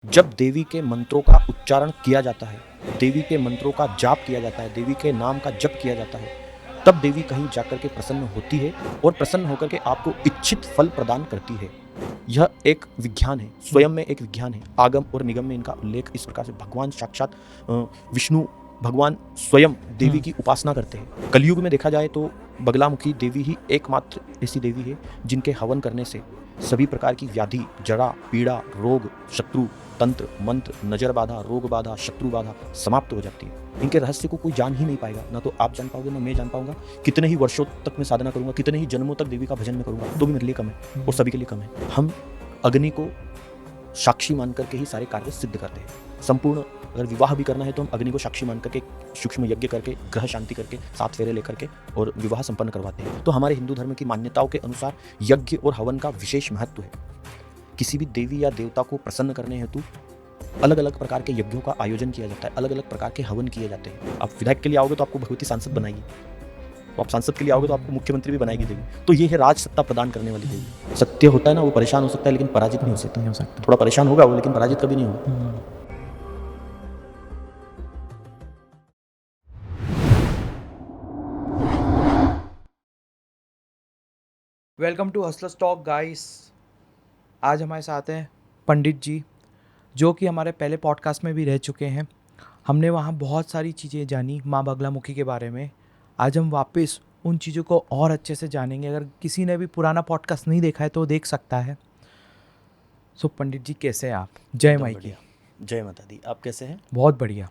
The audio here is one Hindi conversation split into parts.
जब देवी के मंत्रों का उच्चारण किया जाता है, देवी के मंत्रों का जाप किया जाता है, देवी के नाम का जप किया जाता है, तब देवी कहीं जाकर के प्रसन्न होती है और प्रसन्न होकर के आपको इच्छित फल प्रदान करती है। यह एक विज्ञान है, स्वयं में एक विज्ञान है। आगम और निगम में इनका उल्लेख इस प्रकार से भगवान साक्षात विष्णु भगवान स्वयं देवी की उपासना करते हैं। कलयुग में देखा जाए तो बगलामुखी देवी ही एकमात्र ऐसी देवी है जिनके हवन करने से सभी प्रकार की व्याधि, जरा, पीड़ा, रोग, शत्रु, तंत्र, मंत्र, नजर बाधा, रोग बाधा, शत्रु बाधा समाप्त हो जाती है। इनके रहस्य को कोई जान ही नहीं पाएगा, ना तो आप जान पाओगे ना मैं जान पाऊंगा। कितने ही वर्षों तक मैं साधना करूंगा, कितने ही जन्मों तक देवी का भजन में करूंगा, तो भी मेरे लिए कम है और सभी के लिए कम है। हम अग्नि को साक्षी मान करके ही सारे कार्य सिद्ध करते हैं। संपूर्ण अगर विवाह भी करना है तो हम अग्नि को साक्षी मान करके सूक्ष्म यज्ञ करके, ग्रह शांति करके, 7 फेरे लेकर के और विवाह संपन्न करवाते हैं। तो हमारे हिंदू धर्म की मान्यताओं के अनुसार यज्ञ और हवन का विशेष महत्व है। किसी भी देवी या देवता को प्रसन्न करने हेतु अलग अलग प्रकार के यज्ञों का आयोजन किया जाता है, अलग अलग प्रकार के हवन किए जाते हैं। आप विधायक के लिए आओगे तो आपको भगवती सांसद बनाएगी, तो आप सांसद के लिए आओगे तो आपको मुख्यमंत्री भी बनाएगी देवी। तो ये है राज सत्ता प्रदान करने वाली देवी। सत्य होता है ना, वो परेशान हो सकता है लेकिन पराजित नहीं हो सकता। थोड़ा परेशान होगा वो, लेकिन पराजित कभी नहीं होगा। Welcome to hustlers talk guys. आज हमारे साथ हैं पंडित जी, जो कि हमारे पहले पॉडकास्ट में भी रह चुके हैं। हमने वहाँ बहुत सारी चीज़ें जानी माँ बगलामुखी के बारे में। आज हम वापस उन चीज़ों को और अच्छे से जानेंगे। अगर किसी ने भी पुराना पॉडकास्ट नहीं देखा है तो देख सकता है। सो पंडित जी कैसे हैं आप? जय माई की। जय माता दी। आप कैसे हैं? बहुत बढ़िया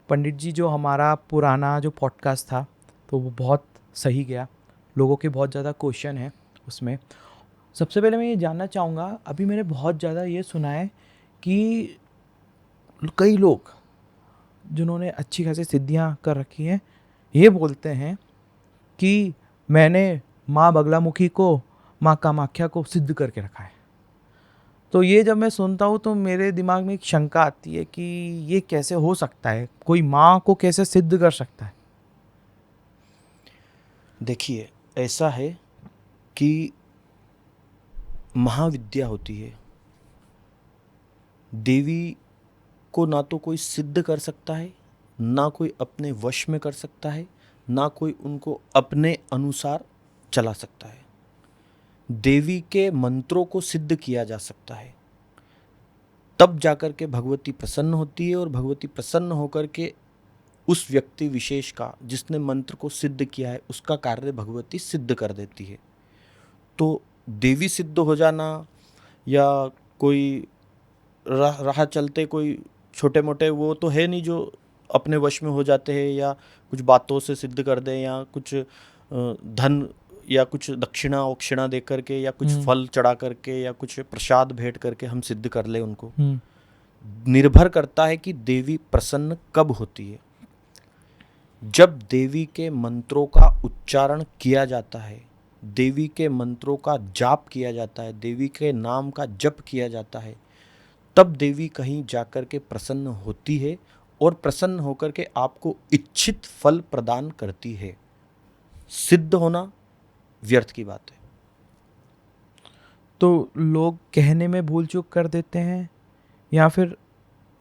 पंडित जी। जो हमारा पुराना जो पॉडकास्ट था तो वो बहुत सही गया। लोगों के बहुत ज़्यादा क्वेश्चन हैं उसमें। सबसे पहले मैं ये जानना चाहूँगा, अभी मैंने बहुत ज़्यादा ये सुना है कि कई लोग जिन्होंने अच्छी खासी सिद्धियाँ कर रखी हैं ये बोलते हैं कि मैंने माँ बगलामुखी को, माँ कामाख्या को सिद्ध करके रखा है। तो ये जब मैं सुनता हूँ तो मेरे दिमाग में एक शंका आती है कि ये कैसे हो सकता है, कोई माँ को कैसे सिद्ध कर सकता है? देखिए, ऐसा है कि महाविद्या होती है, देवी को ना तो कोई सिद्ध कर सकता है, ना कोई अपने वश में कर सकता है, ना कोई उनको अपने अनुसार चला सकता है। देवी के मंत्रों को सिद्ध किया जा सकता है, तब जाकर के भगवती प्रसन्न होती है और भगवती प्रसन्न होकर के उस व्यक्ति विशेष का, जिसने मंत्र को सिद्ध किया है, उसका कार्य भगवती सिद्ध कर देती है। तो देवी सिद्ध हो जाना या कोई राह चलते कोई छोटे मोटे वो तो है नहीं जो अपने वश में हो जाते हैं, या कुछ बातों से सिद्ध कर दें, या कुछ धन या कुछ दक्षिणा वक्षिणा दे करके, या कुछ फल चढ़ा करके, या कुछ प्रसाद भेंट करके हम सिद्ध कर ले उनको। निर्भर करता है कि देवी प्रसन्न कब होती है। जब देवी के मंत्रों का उच्चारण किया जाता है, देवी के मंत्रों का जाप किया जाता है, देवी के नाम का जप किया जाता है, तब देवी कहीं जाकर के प्रसन्न होती है और प्रसन्न होकर के आपको इच्छित फल प्रदान करती है। सिद्ध होना व्यर्थ की बात है। तो लोग कहने में भूल चूक कर देते हैं, या फिर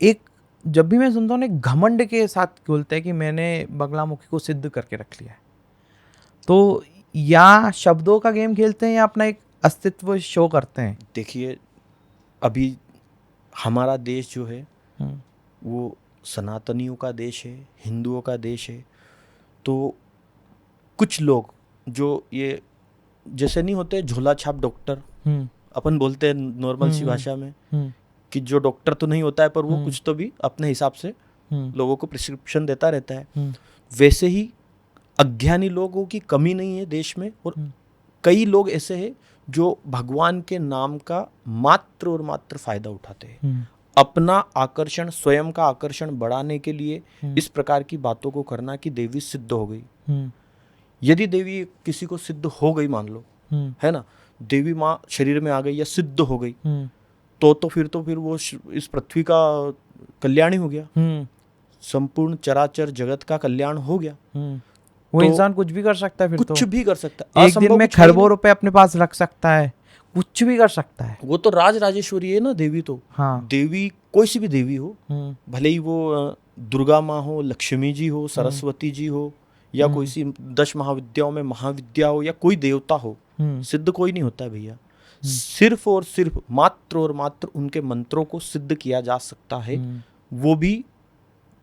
एक, जब भी मैं सुनता हूँ एक घमंड के साथ बोलते हैं कि मैंने बगलामुखी को सिद्ध करके रख लिया है। तो या शब्दों का गेम खेलते हैं या अपना एक अस्तित्व शो करते हैं? देखिए, अभी हमारा देश जो है वो सनातनियों का देश है, हिंदुओं का देश है। तो कुछ लोग जो ये जैसे नहीं होते झोला छाप डॉक्टर, अपन बोलते हैं नॉर्मल सी भाषा में कि जो डॉक्टर तो नहीं होता है पर वो कुछ तो भी अपने हिसाब से लोगों को प्रिस्क्रिप्शन देता रहता है। वैसे ही अज्ञानी लोगों की कमी नहीं है देश में, और कई लोग ऐसे हैं जो भगवान के नाम का मात्र और मात्र फायदा उठाते हैं। अपना आकर्षण, स्वयं का आकर्षण बढ़ाने के लिए इस प्रकार की बातों को करना कि देवी सिद्ध हो गई। यदि देवी किसी को सिद्ध हो गई, मान लो है ना, देवी माँ शरीर में आ गई या सिद्ध हो गई, तो फिर वो इस पृथ्वी का कल्याण ही हो गया। संपूर्ण चराचर जगत का कल्याण हो गया। वो इंसान कुछ भी कर सकता है, फिर कुछ तो भी कर सकता है। एक दिन में खरबों रुपए अपने पास रख सकता है, कुछ भी कर सकता है। वो तो राज राजेश्वरी है ना देवी तो। हाँ। देवी कोई सी भी देवी हो, हम्म, भले ही वो दुर्गा माँ हो, लक्ष्मी जी हो, सरस्वती जी हो, या कोई सी 10 महाविद्याओं में महाविद्या हो, या कोई देवता हो, हम्म, सिद्ध कोई नहीं होता है भैया। सिर्फ और सिर्फ मात्र और मात्र उनके मंत्रों को सिद्ध किया जा सकता है, वो भी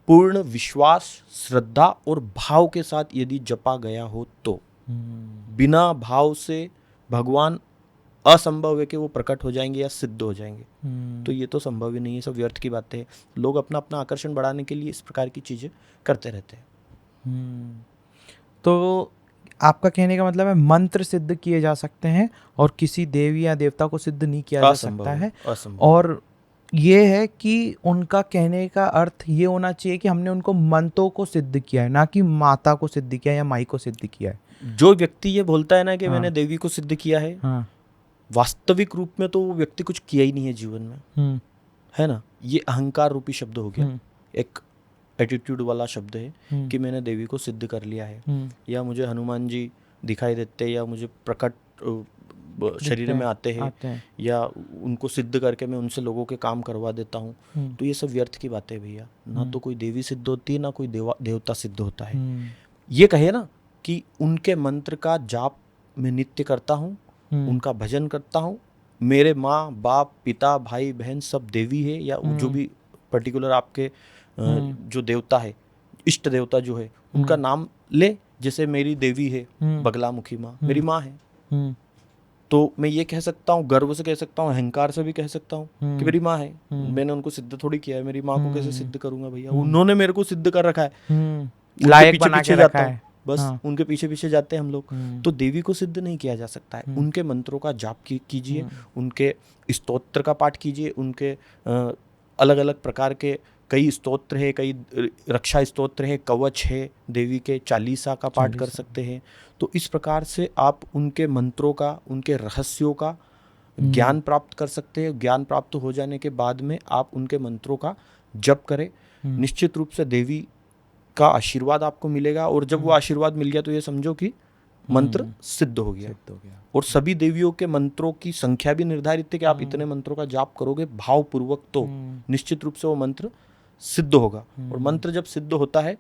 पूर्ण विश्वास, श्रद्धा और भाव के साथ यदि जपा गया हो तो। बिना भाव से भगवान असंभव है कि वो प्रकट हो जाएंगे या सिद्ध हो जाएंगे। तो ये तो संभव ही नहीं है, सब व्यर्थ की बातें हैं। लोग अपना अपना आकर्षण बढ़ाने के लिए इस प्रकार की चीजें करते रहते हैं। तो आपका कहने का मतलब है मंत्र सिद्ध किए जा सकते हैं और किसी देवी या देवता को सिद्ध नहीं किया जा सकता है। असंभव। और ये है कि उनका कहने का अर्थ ये होना चाहिए कि हमने उनको मंत्रों को सिद्ध किया है, ना कि माता को सिद्ध किया है या माई को सिद्ध किया है। जो व्यक्ति ये बोलता है ना कि मैंने देवी को सिद्ध किया है, हाँ। वास्तविक रूप में तो वो व्यक्ति कुछ किया ही नहीं है जीवन में, है ना। ये अहंकार रूपी शब्द हो गया, एक एटीट्यूड वाला शब्द है कि मैंने देवी को सिद्ध कर लिया है, या मुझे हनुमान जी दिखाई देते, या मुझे प्रकट शरीर में आते हैं, या उनको सिद्ध करके मैं उनसे लोगों के काम करवा देता हूँ। तो ये सब व्यर्थ की बातें है भैया। ना तो कोई देवी सिद्ध होती है, ना कोई देवता सिद्ध होता है। ये कहे ना कि उनके मंत्र का जाप मैं नित्य करता हूँ, उनका भजन करता हूँ, मेरे माँ बाप पिता भाई बहन सब देवी है, या जो भी पर्टिकुलर आपके जो देवता है, इष्ट देवता जो है, उनका नाम ले। जैसे मेरी देवी है बगलामुखी माँ, मेरी माँ है, तो मैं ये कह सकता हूँ, गर्व से कह सकता हूँ, अहंकार से भी कह सकता हूँ कि मेरी माँ है। मैंने उनको सिद्ध थोड़ी किया है, मेरी माँ को कैसे सिद्ध करूंगा भैया, उन्होंने मेरे को सिद्ध कर रखा है, लायक बना के रखा है। बस उनके पीछे पीछे जाते हैं हम लोग। तो देवी को सिद्ध नहीं किया जा सकता है। उनके मंत्रों का जाप कीजिए, उनके स्तोत्र का पाठ कीजिए, उनके अलग अलग प्रकार के कई स्तोत्र है, कई रक्षा स्तोत्र है, कवच है, देवी के चालीसा का पाठ कर सकते हैं। तो इस प्रकार से आप उनके मंत्रों का, उनके रहस्यों का ज्ञान प्राप्त कर सकते हैं। ज्ञान प्राप्त हो जाने के बाद में आप उनके मंत्रों का जप करें, निश्चित रूप से देवी का आशीर्वाद आपको मिलेगा। और जब वो आशीर्वाद मिल गया तो ये समझो कि मंत्र सिद्ध हो गया। और सभी देवियों के मंत्रों की संख्या भी निर्धारित है कि आप इतने मंत्रों का जाप करोगे भावपूर्वक तो निश्चित रूप से वो मंत्र सिद्ध होगा। और मंत्र जब सिद्ध होता है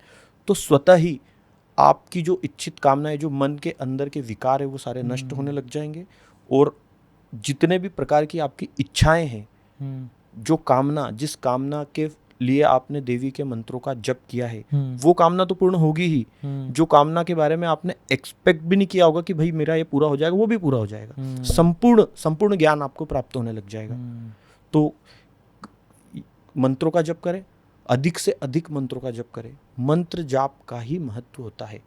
तो स्वतः ही आपकी जो इच्छित कामनाएं, जो मन के अंदर के विकार है, वो सारे नष्ट होने लग जाएंगे। और जितने भी प्रकार की आपकी इच्छाएं हैं, जो कामना, जिस कामना के लिए आपने देवी के मंत्रों का जप किया है, वो कामना तो पूर्ण होगी ही। जो कामना के बारे में आपने एक्सपेक्ट भी नहीं किया होगा कि भाई मेरा ये पूरा हो जाएगा, वो भी पूरा हो जाएगा। संपूर्ण ज्ञान आपको प्राप्त होने लग जाएगा। तो मंत्रों का जप करें, अधिक से अधिक मंत्रों का जप करें। मंत्र जाप का ही महत्व होता है।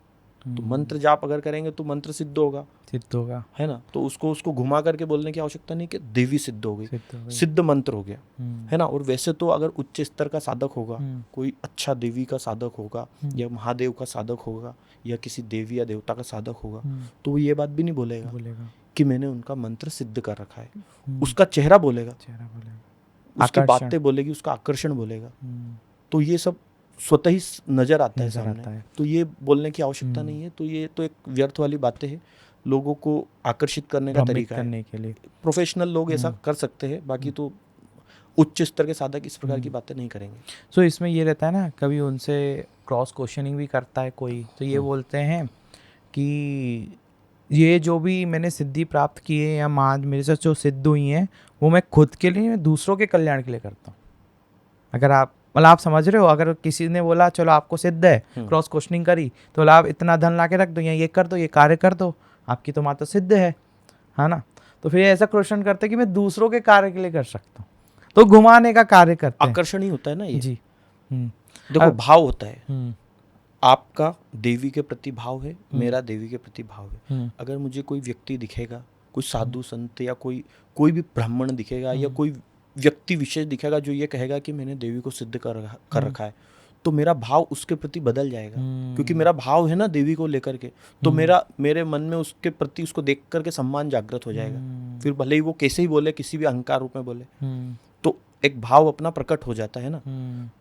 तो मंत्र जाप अगर करेंगे तो मंत्र सिद्ध होगा, है ना। तो उसको घुमा करके बोलने की आवश्यकता नहीं कि देवी सिद्ध हो गई, सिद्ध मंत्र हो गया, है ना। और वैसे तो अगर उच्च स्तर का साधक होगा, कोई अच्छा देवी का साधक होगा, या महादेव का साधक होगा, या किसी देवी या देवता का साधक होगा, तो वो ये बात भी नहीं बोलेगा कि मैंने उनका मंत्र सिद्ध कर रखा है। उसका चेहरा बोलेगा, उसकी बातें बोलेगी, उसका आकर्षण बोलेगा। तो ये सब स्वतः ही नजर आता है सामने। तो ये बोलने की आवश्यकता नहीं है। तो ये तो एक व्यर्थ वाली बातें हैं, लोगों को आकर्षित करने का तरीका है। के लिए प्रोफेशनल लोग ऐसा कर सकते हैं, बाकी तो उच्च स्तर के साधक इस प्रकार की बातें नहीं करेंगे। सो इसमें ये रहता है ना, कभी उनसे क्रॉस क्वेश्चनिंग भी करता है कोई, तो ये बोलते हैं कि ये जो भी मैंने सिद्धि प्राप्त की है या मेरे साथ जो सिद्ध हुई हैं, वो मैं खुद के लिए, दूसरों के कल्याण के लिए करता हूँ। अगर आप मतलब आप समझ रहे हो, अगर किसी ने बोला चलो आपको सिद्ध है, क्रॉस क्वेश्चनिंग करी, तो बोला आप इतना धन ला के रख दो, या ये कर दो, ये कार्य कर दो, आपकी तो माता सिद्ध है ना। तो फिर ऐसा क्वेश्चन करते कि मैं दूसरों के कार्य के लिए कर सकता हूँ, तो घुमाने का कार्य करते हैं। आकर्षण ही होता है ना ये। जी। देखो भाव होता है, आपका देवी के प्रति भाव है, मेरा देवी के प्रति भाव है। अगर मुझे कोई व्यक्ति दिखेगा, कोई साधु संत, या कोई भी ब्राह्मण दिखेगा, या कोई व्यक्ति विशेष दिखेगा जो ये कहेगा कि मैंने देवी को सिद्ध कर रखा है, तो मेरा भाव उसके प्रति बदल जाएगा। क्योंकि मेरा भाव है ना देवी को लेकर के, तो मेरे मन में उसके प्रति, उसको देख करके सम्मान जागृत हो जाएगा। फिर भले ही वो कैसे ही बोले, किसी भी अहंकार रूप में बोले, तो एक भाव अपना प्रकट हो जाता है ना।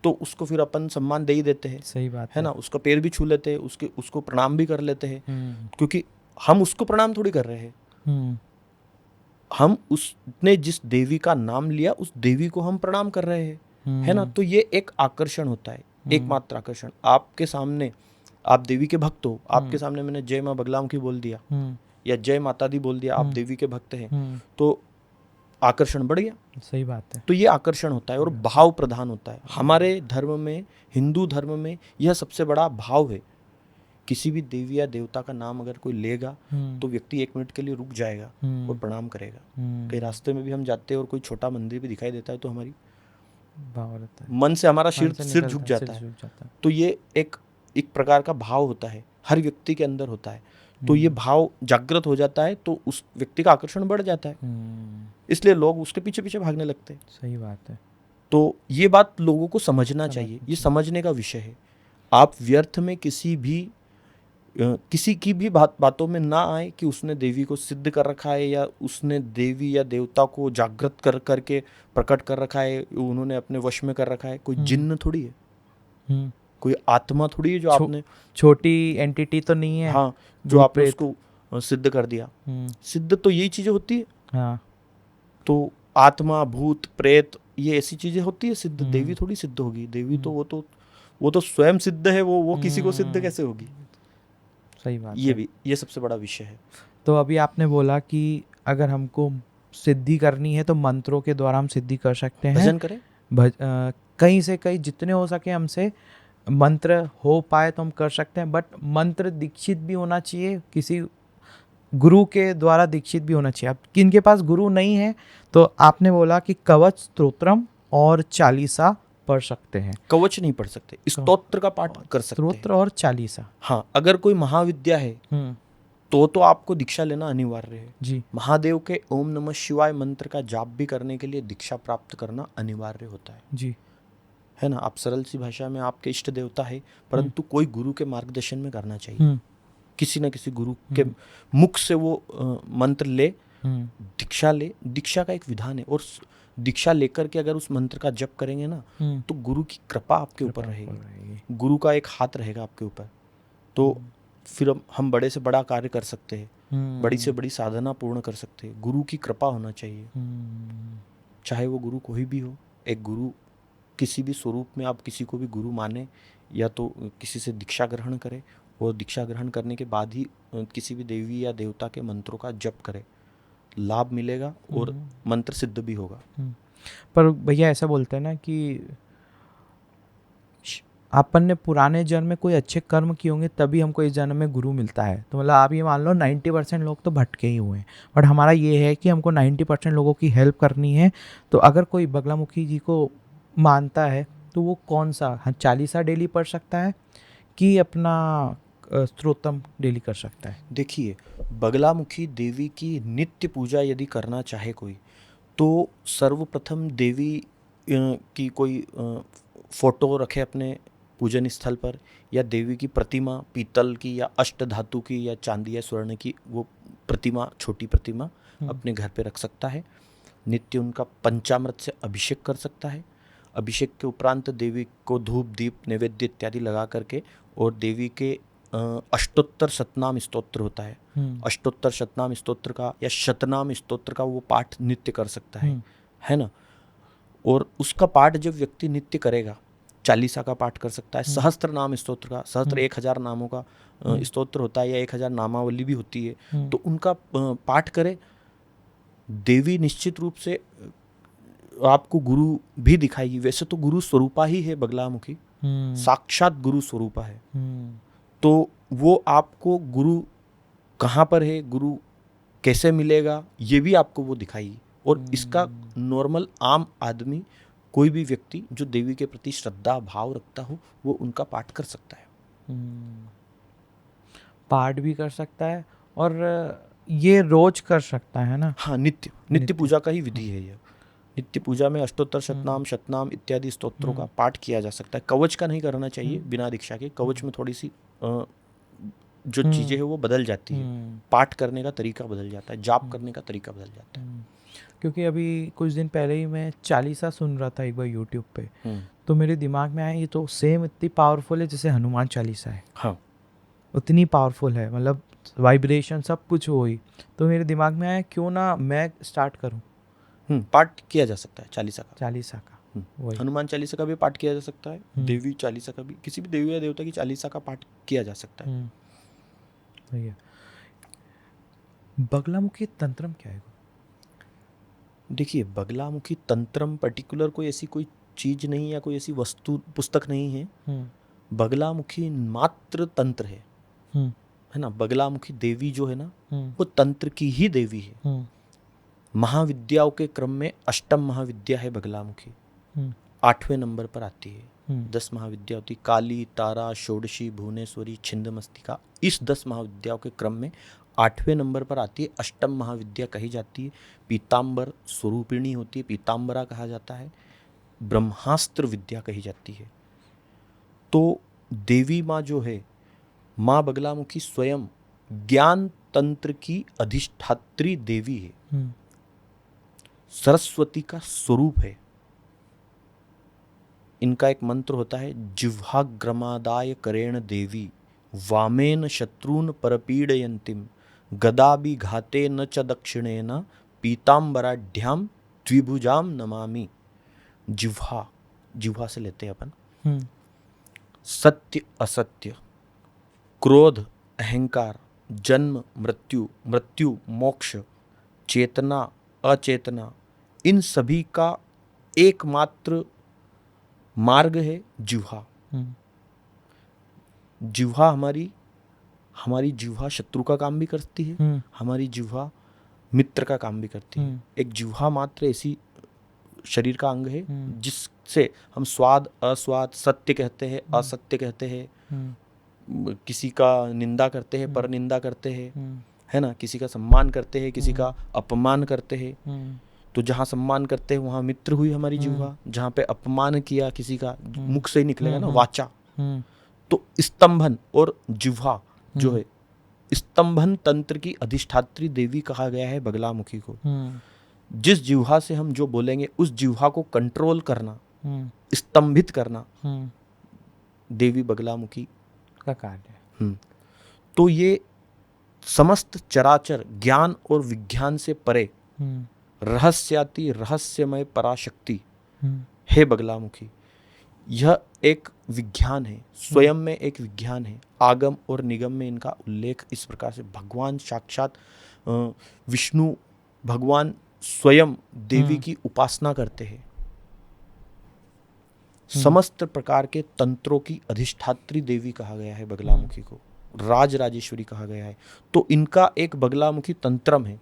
तो उसको फिर अपन सम्मान दे ही देते हैं। सही बात है ना। उसका पैर भी छू लेते हैं, उसको प्रणाम भी कर लेते हैं, क्योंकि हम उसको प्रणाम थोड़ी कर रहे हैं, हम उसने जिस देवी का नाम लिया उस देवी को हम प्रणाम कर रहे हैं, है ना। तो ये एक आकर्षण होता है, एकमात्र आकर्षण। आपके सामने, आप देवी के भक्त हो, आपके सामने मैंने जय माँ बगलामुखी बोल दिया या जय माता दी बोल दिया, आप देवी के भक्त हैं, तो आकर्षण बढ़ गया। सही बात है। तो ये आकर्षण होता है और भाव प्रधान होता है। हमारे धर्म में, हिंदू धर्म में यह सबसे बड़ा भाव है। किसी भी देवी या देवता का नाम अगर कोई लेगा तो व्यक्ति 1 मिनट के लिए रुक जाएगा और प्रणाम करेगा। कई रास्ते में भी हम जाते हैं और कोई छोटा मंदिर भी दिखाई देता है तो हमारी भाव रहता है, मन से हमारा मन से सिर निकलता झुक है, जाता सिर है। झुक जाता है। तो ये एक प्रकार का भाव होता है, हर व्यक्ति के अंदर होता है। तो ये भाव जागृत हो जाता है तो उस व्यक्ति का आकर्षण बढ़ जाता है, इसलिए लोग उसके पीछे पीछे भागने लगते हैं। सही बात है। तो ये बात लोगों को समझना चाहिए, ये समझने का विषय है। आप व्यर्थ में किसी की भी बातों में ना आए कि उसने देवी को सिद्ध कर रखा है या उसने देवी या देवता को जागृत करके प्रकट कर रखा है, उन्होंने अपने वश में कर रखा है। कोई जिन्न थोड़ी है, कोई आत्मा थोड़ी है जो आपने, छोटी एंटिटी तो नहीं है। हाँ, जो आपने उसको सिद्ध कर दिया। सिद्ध तो यही चीजें होती है। हाँ। तो आत्मा, भूत, प्रेत, ये ऐसी चीजें होती है सिद्ध। देवी थोड़ी सिद्ध होगी। देवी तो वो तो स्वयं सिद्ध है, वो किसी को सिद्ध कैसे होगी। सही बात ये है। भी ये सबसे बड़ा विषय है। तो अभी आपने बोला कि अगर हमको सिद्धि करनी है तो मंत्रों के द्वारा हम सिद्धि कर सकते हैं। भजन करें, कहीं से कहीं जितने हो सके हमसे मंत्र हो पाए तो हम कर सकते हैं, बट मंत्र दीक्षित भी होना चाहिए, किसी गुरु के द्वारा दीक्षित भी होना चाहिए। अब किनके पास गुरु नहीं है तो आपने बोला कि कवच, स्तोत्रम और चालीसा पढ़ सकते हैं। कवच नहीं पढ़ सकते, स्तोत्र का पाठ कर सकते हैं। स्तोत्र और चालीसा। हाँ, अगर कोई महाविद्या है तो आपको दीक्षा लेना अनिवार्य है जी। महादेव के ओम नमः शिवाय मंत्र का जाप भी करने के लिए दीक्षा प्राप्त करना अनिवार्य होता है जी, है ना। आप सरल सी भाषा में, आपके इष्ट देवता है, परंतु कोई गुरु के मार्गदर्शन में करना चाहिए। किसी न किसी गुरु के मुख से वो मंत्र ले, दीक्षा ले। दीक्षा का एक विधान है, और दीक्षा लेकर के अगर उस मंत्र का जप करेंगे ना तो गुरु की कृपा आपके ऊपर रहेगी, गुरु का एक हाथ रहेगा आपके ऊपर। तो फिर हम बड़े से बड़ा कार्य कर सकते हैं, बड़ी से बड़ी साधना पूर्ण कर सकते हैं। गुरु की कृपा होना चाहिए, चाहे वो गुरु कोई भी हो। एक गुरु किसी भी स्वरूप में, आप किसी को भी गुरु माने या तो किसी से दीक्षा ग्रहण करें, और दीक्षा ग्रहण करने के बाद ही किसी भी देवी या देवता के मंत्रों का जप करें, लाभ मिलेगा और मंत्र सिद्ध भी होगा। पर भैया ऐसा बोलते हैं ना कि अपन ने पुराने जन्म में कोई अच्छे कर्म किए होंगे तभी हमको इस जन्म में गुरु मिलता है। तो मतलब आप ये मान लो 90% लोग तो भटके ही हुए हैं, बट हमारा ये है कि हमको 90% लोगों की हेल्प करनी है। तो अगर कोई बगलामुखी जी को मानता है तो वो कौन सा चालीसा डेली पढ़ सकता है कि अपना स्तोत्रम डेली कर सकता है? देखिए, बगलामुखी देवी की नित्य पूजा यदि करना चाहे कोई, तो सर्वप्रथम देवी की कोई फोटो रखे अपने पूजन स्थल पर, या देवी की प्रतिमा पीतल की या अष्ट धातु की या चांदी या स्वर्ण की वो प्रतिमा, छोटी प्रतिमा अपने घर पे रख सकता है। नित्य उनका पंचामृत से अभिषेक कर सकता है। अभिषेक के उपरांत देवी को धूप, दीप, नैवेद्य इत्यादि लगा करके, और देवी के अष्टोत्तर शतनाम स्तोत्र होता है, अष्टोत्तर शतनाम स्तोत्र का या शतनाम स्तोत्र का वो पाठ नित्य कर सकता है ना। और उसका पाठ जब व्यक्ति नित्य करेगा, चालीसा का पाठ कर सकता है, सहस्त्र नाम स्तोत्र का, सहस्त्र 1000 नामों का स्तोत्र होता है या 1000 नामावली भी होती है, तो उनका पाठ करे। देवी निश्चित रूप से आपको गुरु भी दिखाएगी। वैसे तो गुरु स्वरूपा ही है बगलामुखी, साक्षात गुरु स्वरूपा है। तो वो आपको गुरु कहाँ पर है, गुरु कैसे मिलेगा, ये भी आपको वो दिखाएगी। और इसका नॉर्मल आम आदमी, कोई भी व्यक्ति जो देवी के प्रति श्रद्धा भाव रखता हो, वो उनका पाठ कर सकता है। पाठ भी कर सकता है और ये रोज कर सकता है ना? हाँ, नित्य पूजा का ही विधि है यह। नित्य पूजा में अष्टोत्तर शतनाम, शतनाम इत्यादि स्तोत्रों का पाठ किया जा सकता है। कवच का नहीं करना चाहिए बिना दीक्षा के। कवच में थोड़ी सी जो चीजें हैं वो बदल जाती है, पाठ करने का तरीका बदल जाता है, जाप करने का तरीका बदल जाता है। क्योंकि अभी कुछ दिन पहले ही मैं चालीसा सुन रहा था एक बार यूट्यूब पे, तो मेरे दिमाग में आया ये तो सेम इतनी पावरफुल है जैसे हनुमान चालीसा है। हाँ, उतनी पावरफुल है। मतलब वाइब्रेशन सब कुछ हुई। तो मेरे दिमाग में आया क्यों ना मैं स्टार्ट करूं पाठ किया जा सकता है चालीसा का। चालीसा का। वही। हनुमान चालीसा का भी पाठ किया जा सकता है, हम्म। देवी चालीसा का भी, किसी भी देवी या देवता की चालीसा का पाठ किया जा सकता है। वही है। बगलामुखी तंत्रम क्या है? देखिए, बगलामुखी तंत्रम पर्टिकुलर कोई ऐसी कोई चीज नहीं या कोई ऐसी वस्तु पुस्तक नहीं है। बगलामुखी मात्र तंत्र है ना। बगलामुखी देवी जो है ना, वो तंत्र की ही देवी है। महाविद्याओं के क्रम में अष्टम महाविद्या है बगलामुखी, 8वें नंबर पर आती है। 10 महाविद्या होती, काली, तारा, षोडशी, भुवनेश्वरी, छिंदमस्तिका। इस 10 महाविद्याओं के क्रम में 8वें नंबर पर आती है, अष्टम महाविद्या कही जाती है। पीताम्बर स्वरूपिणी होती है, पीताम्बरा कहा जाता है। ब्रह्मास्त्र विद्या कही जाती है। तो देवी माँ जो है, माँ बगलामुखी स्वयं ज्ञान तंत्र की अधिष्ठात्री देवी है, सरस्वती का स्वरूप है। इनका एक मंत्र होता है, जिह्वाग्रमादाय करेण देवी वामेन शत्रून परपीडयन्तीम गदाबि घाते न च दक्षिणेन पीताम्बराढ्याम द्विभुजाम नमामि। जिह्वा, जिह्वा से लेते हैं अपन। सत्य असत्य, क्रोध अहंकार, जन्म मृत्यु, मृत्यु मोक्ष, चेतना अचेतना, इन सभी का एकमात्र मार्ग है जिह्वा। जिह्वा हमारी जिह्वा शत्रु का काम भी करती है, हमारी जिह्वा मित्र का काम भी करती है। एक जिह्वा मात्र ऐसी शरीर का अंग है जिससे हम स्वाद अस्वाद, सत्य कहते हैं असत्य कहते हैं, किसी का निंदा करते हैं पर निंदा करते हैं, है ना। किसी का सम्मान करते हैं, किसी का अपमान करते हैं। तो जहाँ सम्मान करते हैं वहाँ मित्र हुई हमारी जिह्वा, जहाँ पे अपमान किया किसी का, मुख से ही निकलेगा ना वाचा। तो स्तंभन और जिह्वा जो है, स्तंभन तंत्र की अधिष्ठात्री देवी कहा गया है बगलामुखी को। जिस जिह्वा से हम जो बोलेंगे उस जिह्वा को कंट्रोल करना, स्तंभित करना देवी बगलामुखी का कार्य है। तो ये समस्त चराचर ज्ञान और विज्ञान से परे रहस्याति रहस्यमय पराशक्ति है बगलामुखी। यह एक विज्ञान है, स्वयं में एक विज्ञान है। आगम और निगम में इनका उल्लेख इस प्रकार से, भगवान साक्षात विष्णु भगवान स्वयं देवी की उपासना करते हैं। समस्त प्रकार के तंत्रों की अधिष्ठात्री देवी कहा गया है बगलामुखी को, राज राजेश्वरी कहा गया है। तो इनका एक बगलामुखी तंत्रम है।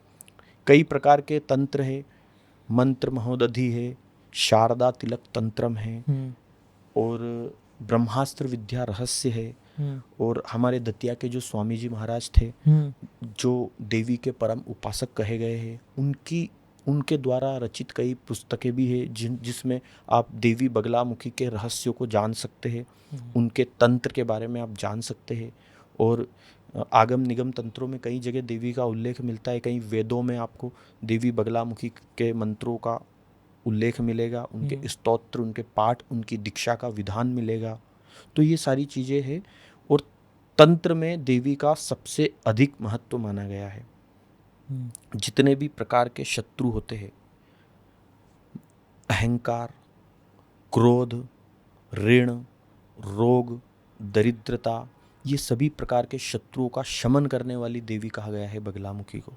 कई प्रकार के तंत्र है, मंत्र महोदधि है, शारदा तिलक तंत्रम है, और ब्रह्मास्त्र विद्या रहस्य है, और हमारे दतिया के जो स्वामी जी महाराज थे, जो देवी के परम उपासक कहे गए हैं, उनके द्वारा रचित कई पुस्तकें भी है जिसमें आप देवी बगलामुखी के रहस्यों को जान सकते हैं, उनके तंत्र के बारे में आप जान सकते हैं। और आगम निगम तंत्रों में कई जगह देवी का उल्लेख मिलता है, कई वेदों में आपको देवी बगलामुखी के मंत्रों का उल्लेख मिलेगा, उनके स्तोत्र, उनके पाठ, उनकी दीक्षा का विधान मिलेगा। तो ये सारी चीज़ें हैं, और तंत्र में देवी का सबसे अधिक महत्व माना गया है। जितने भी प्रकार के शत्रु होते हैं, अहंकार, क्रोध, ऋण, रोग, दरिद्रता, ये सभी प्रकार के शत्रुओं का शमन करने वाली देवी कहा गया है बगलामुखी को।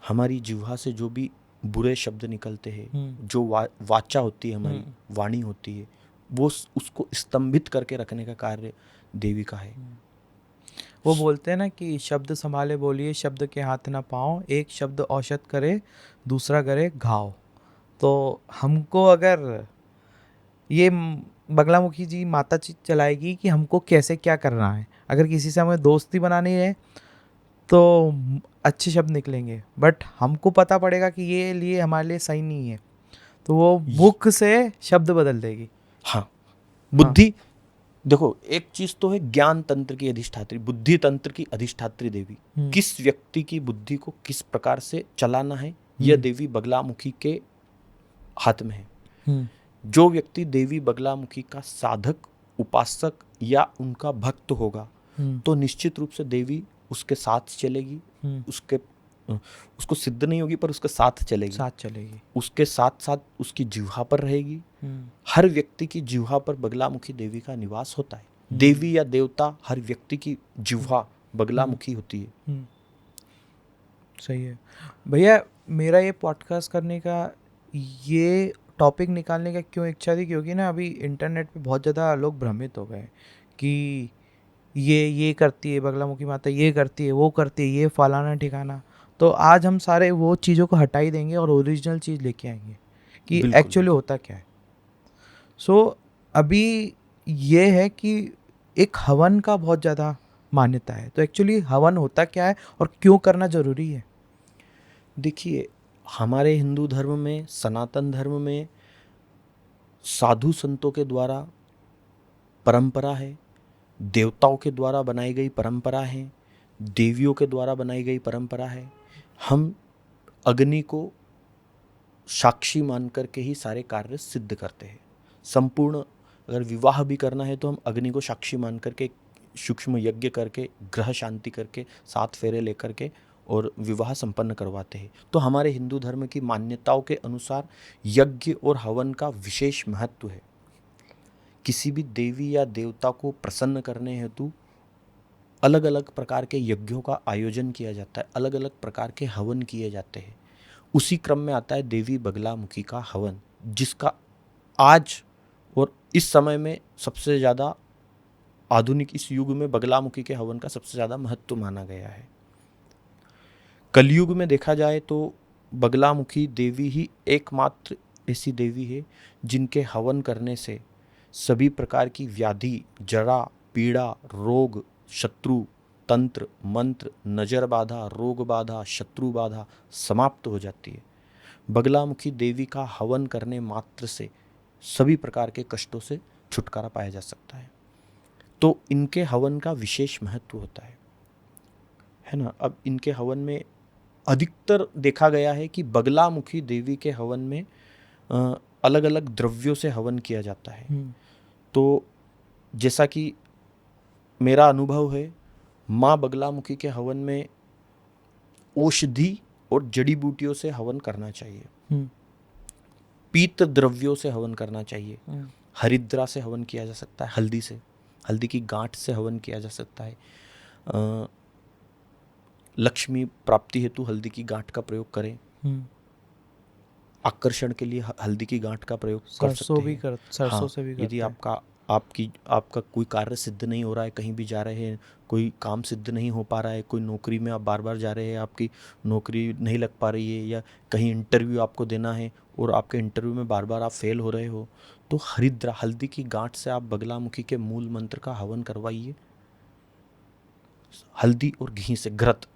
हमारी जिह्वा से जो भी बुरे शब्द निकलते हैं, जो वाचा होती है, हमारी वाणी होती है, वो उसको स्तंभित करके रखने का कार्य देवी का है। वो बोलते हैं ना कि शब्द संभाले बोलिए, शब्द के हाथ ना पाओ, एक शब्द औषध करे दूसरा करे घाव। तो हमको अगर ये बगलामुखी जी माता चलाएगी कि हमको कैसे क्या करना है। अगर किसी से हमें दोस्ती बनानी है तो अच्छे शब्द निकलेंगे, बट हमको पता पड़ेगा कि ये लिए हमारे लिए सही नहीं है, तो वो मुख से शब्द बदल देगी। हाँ, बुद्धि देखो, एक चीज तो है ज्ञान तंत्र की अधिष्ठात्री, बुद्धि तंत्र की अधिष्ठात्री देवी। किस व्यक्ति की बुद्धि को किस प्रकार से चलाना है, यह देवी बगलामुखी के हाथ में है। जो व्यक्ति देवी बगलामुखी का साधक, उपासक या उनका भक्त होगा, तो निश्चित रूप से देवी उसके साथ चलेगी, हम्म, उसको सिद्ध नहीं होगी पर उसके साथ चलेगी, साथ चलेगी। उसके साथ साथ उसकी जिह्वा पर रहेगी। हम्म, हर व्यक्ति की जिह्वा पर बगलामुखी देवी का निवास होता है। हम्म। देवी या देवता हर व्यक्ति की जिह्वा बगलामुखी होती है। हम्म, सही है भैया। मेरा ये पॉडकास्ट करने का, ये टॉपिक निकालने का क्यों इच्छा थी, क्योंकि ना अभी इंटरनेट पे बहुत ज़्यादा लोग भ्रमित हो गए कि ये करती है बगलामुखी माता, ये करती है, वो करती है, ये फलाना ठिकाना। तो आज हम सारे वो चीज़ों को हटा ही देंगे और ओरिजिनल चीज़ लेके आएंगे कि बिल्कुल एक्चुअली होता क्या है। सो अभी ये है कि एक हवन का बहुत ज़्यादा मान्यता है, तो एक्चुअली हवन होता क्या है और क्यों करना ज़रूरी है? देखिए, हमारे हिंदू धर्म में, सनातन धर्म में साधु संतों के द्वारा परंपरा है, देवताओं के द्वारा बनाई गई परंपरा है, देवियों के द्वारा बनाई गई परंपरा है। हम अग्नि को साक्षी मान करके ही सारे कार्य सिद्ध करते हैं। संपूर्ण अगर विवाह भी करना है तो हम अग्नि को साक्षी मान करके सूक्ष्म यज्ञ करके, ग्रह शांति करके, 7 फेरे लेकर के और विवाह संपन्न करवाते हैं। तो हमारे हिंदू धर्म की मान्यताओं के अनुसार यज्ञ और हवन का विशेष महत्व है। किसी भी देवी या देवता को प्रसन्न करने हेतु अलग अलग प्रकार के यज्ञों का आयोजन किया जाता है, अलग अलग प्रकार के हवन किए जाते हैं। उसी क्रम में आता है देवी बगलामुखी का हवन, जिसका आज और इस समय में सबसे ज़्यादा आधुनिक इस युग में बगलामुखी के हवन का सबसे ज़्यादा महत्व माना गया है। कलयुग में देखा जाए तो बगलामुखी देवी ही एकमात्र ऐसी देवी है जिनके हवन करने से सभी प्रकार की व्याधि, जरा, पीड़ा, रोग, शत्रु, तंत्र, मंत्र, नजर बाधा, रोग बाधा, शत्रु बाधा समाप्त हो जाती है। बगलामुखी देवी का हवन करने मात्र से सभी प्रकार के कष्टों से छुटकारा पाया जा सकता है। तो इनके हवन का विशेष महत्व होता है ना। अब इनके हवन में अधिकतर देखा गया है कि बगलामुखी देवी के हवन में अलग अलग द्रव्यों से हवन किया जाता है। तो जैसा कि मेरा अनुभव है, माँ बगलामुखी के हवन में औषधि और जड़ी बूटियों से हवन करना चाहिए, पीत द्रव्यों से हवन करना चाहिए, हरिद्रा से हवन किया जा सकता है, हल्दी से, हल्दी की गांठ से हवन किया जा सकता है। लक्ष्मी प्राप्ति हेतु हल्दी की गांठ का प्रयोग करें। आकर्षण के लिए हल्दी की गांठ का प्रयोग कर सकते हैं। सरसों से भी यदि करते हैं। आपका कोई कार्य सिद्ध नहीं हो रहा है, कहीं भी जा रहे हैं, कोई काम सिद्ध नहीं हो पा रहा है, कोई नौकरी में आप बार बार जा रहे हैं, आपकी नौकरी नहीं लग पा रही है, या कहीं इंटरव्यू आपको देना है और आपके इंटरव्यू में बार बार आप फेल हो रहे हो, तो हरिद्रा, हल्दी की गांठ से आप बगलामुखी के मूल मंत्र का हवन करवाइए। हल्दी और घी से घृत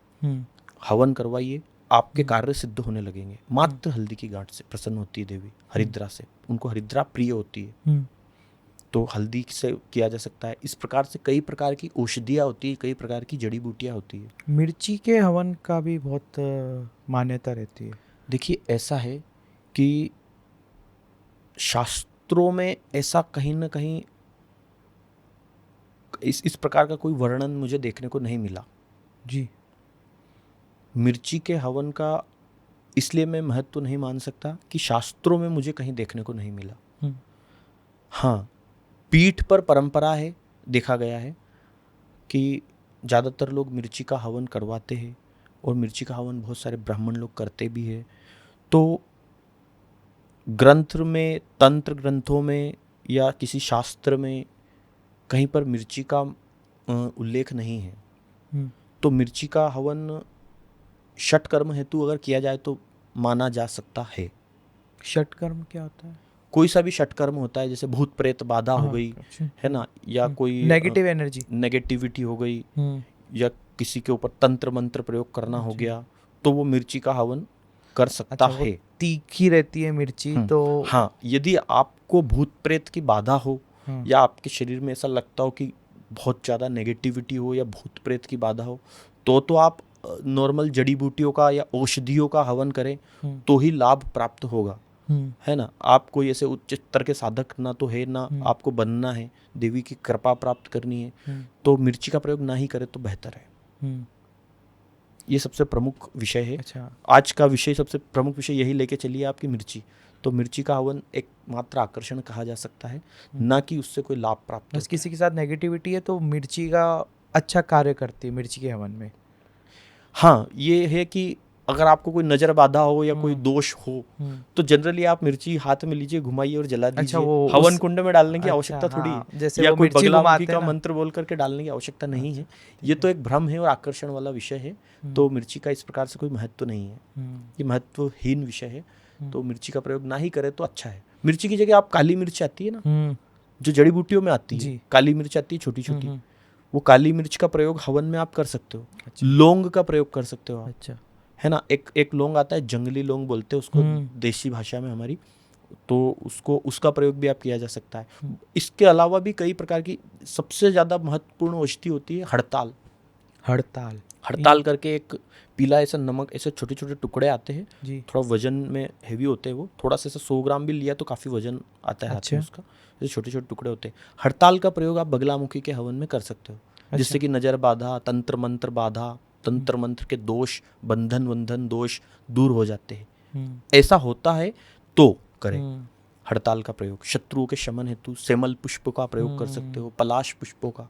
हवन करवाइए, आपके कार्य सिद्ध होने लगेंगे। मात्र हल्दी की गांठ से प्रसन्न होती है देवी, हरिद्रा से, उनको हरिद्रा प्रिय होती है। तो हल्दी से किया जा सकता है। इस प्रकार से कई प्रकार की औषधियाँ होती है, कई प्रकार की जड़ी बूटियाँ होती है। मिर्ची के हवन का भी बहुत मान्यता रहती है। देखिए, ऐसा है कि शास्त्रों में ऐसा कहीं ना कहीं इस प्रकार का कोई वर्णन मुझे देखने को नहीं मिला जी। मिर्ची के हवन का। इसलिए मैं महत्व नहीं मान सकता कि शास्त्रों में मुझे कहीं देखने को नहीं मिला। हाँ, पीठ पर परंपरा है, देखा गया है कि ज़्यादातर लोग मिर्ची का हवन करवाते हैं और मिर्ची का हवन बहुत सारे ब्राह्मण लोग करते भी है। तो ग्रंथ में, तंत्र ग्रंथों में या किसी शास्त्र में कहीं पर मिर्ची का उल्लेख नहीं है। तो मिर्ची का हवन षटकर्म हेतु अगर किया जाए तो माना जा सकता है। षटकर्म क्या होता है? कोई सा भी षटकर्म होता है, जैसे भूत प्रेत बाधा हो गई है ना, या कोई नेगेटिव एनर्जी, नेगेटिविटी हो गई, या किसी के ऊपर तंत्र मंत्र प्रयोग करना हो गया, तो वो मिर्ची का हवन कर सकता है। तीखी रहती है मिर्ची तो हाँ, यदि आपको भूत प्रेत की बाधा हो या आपके शरीर में ऐसा लगता हो कि बहुत ज़्यादा नेगेटिविटी हो या भूत प्रेत की बाधा हो, तो आप नॉर्मल जड़ी बूटियों का या औषधियों का हवन करें तो ही लाभ प्राप्त होगा, है ना। आप कोई ऐसे उच्च स्तर के साधक ना तो है, ना आपको बनना है, देवी की कृपा प्राप्त करनी है, तो मिर्ची का प्रयोग ना ही करें तो बेहतर है। ये सबसे प्रमुख विषय है। अच्छा। आज का विषय, सबसे प्रमुख विषय यही लेके चलिए आपकी मिर्ची। तो मिर्ची का हवन एक मात्र आकर्षण कहा जा सकता है, ना कि उससे कोई लाभ प्राप्त बस होता किसी के साथ नेगेटिविटी है तो मिर्ची का अच्छा कार्य करती है मिर्ची के हवन में। है। हाँ, ये है कि अगर आपको कोई नजर बाधा हो या कोई दोष हो तो जनरली आप मिर्ची हाथ में लीजिए, घुमाइए और जला अच्छा, दीजिए। वो हवन उस कुंड में डालने की अच्छा, आवश्यकता थोड़ी है, हाँ, जैसे या वो कोई मिर्ची बगलामुखी घुमाते का हैं ना। मंत्र बोल करके डालने की आवश्यकता नहीं है। ठीक ये तो एक भ्रम है और आकर्षण वाला विषय है। तो मिर्ची का इस प्रकार से कोई महत्व नहीं है, ये महत्वहीन विषय है। तो मिर्ची का प्रयोग ना ही करें तो अच्छा है। मिर्ची की जगह आप काली मिर्च आती है ना, जो जड़ी बूटियों में आती है, जी। काली मिर्च आती है छोटी छोटी, वो काली मिर्च का प्रयोग हवन में आप कर सकते हो। लौंग का प्रयोग कर सकते हो आप, अच्छा। है ना। एक लौंग आता है, जंगली लौंग बोलते हैं उसको देसी भाषा में हमारी, तो उसका प्रयोग भी आप किया जा सकता है। इसके अलावा भी कई प्रकार की, सबसे ज़्यादा महत्वपूर्ण औषधि होती है हड़ताल। हड़ताल हड़ताल करके एक पीला ऐसा नमक, ऐसे छोटे छोटे टुकड़े आते हैं, जी। थोड़ा वजन में हेवी होते हैं वो, थोड़ा सा ऐसा 100 ग्राम भी लिया तो काफ़ी वजन आता है हाथ में उसका। ऐसे छोटे छोटे टुकड़े होते हैं। हड़ताल का प्रयोग आप बगलामुखी के हवन में कर सकते हो, जिससे कि नज़र बाधा, तंत्र मंत्र बाधा, तंत्र मंत्र के दोष, बंधन वंधन दोष दूर हो जाते हैं। ऐसा होता है तो करें हड़ताल का प्रयोग। शत्रुओं के शमन हेतु सेमल पुष्प का प्रयोग कर सकते हो, पलाश पुष्पों का।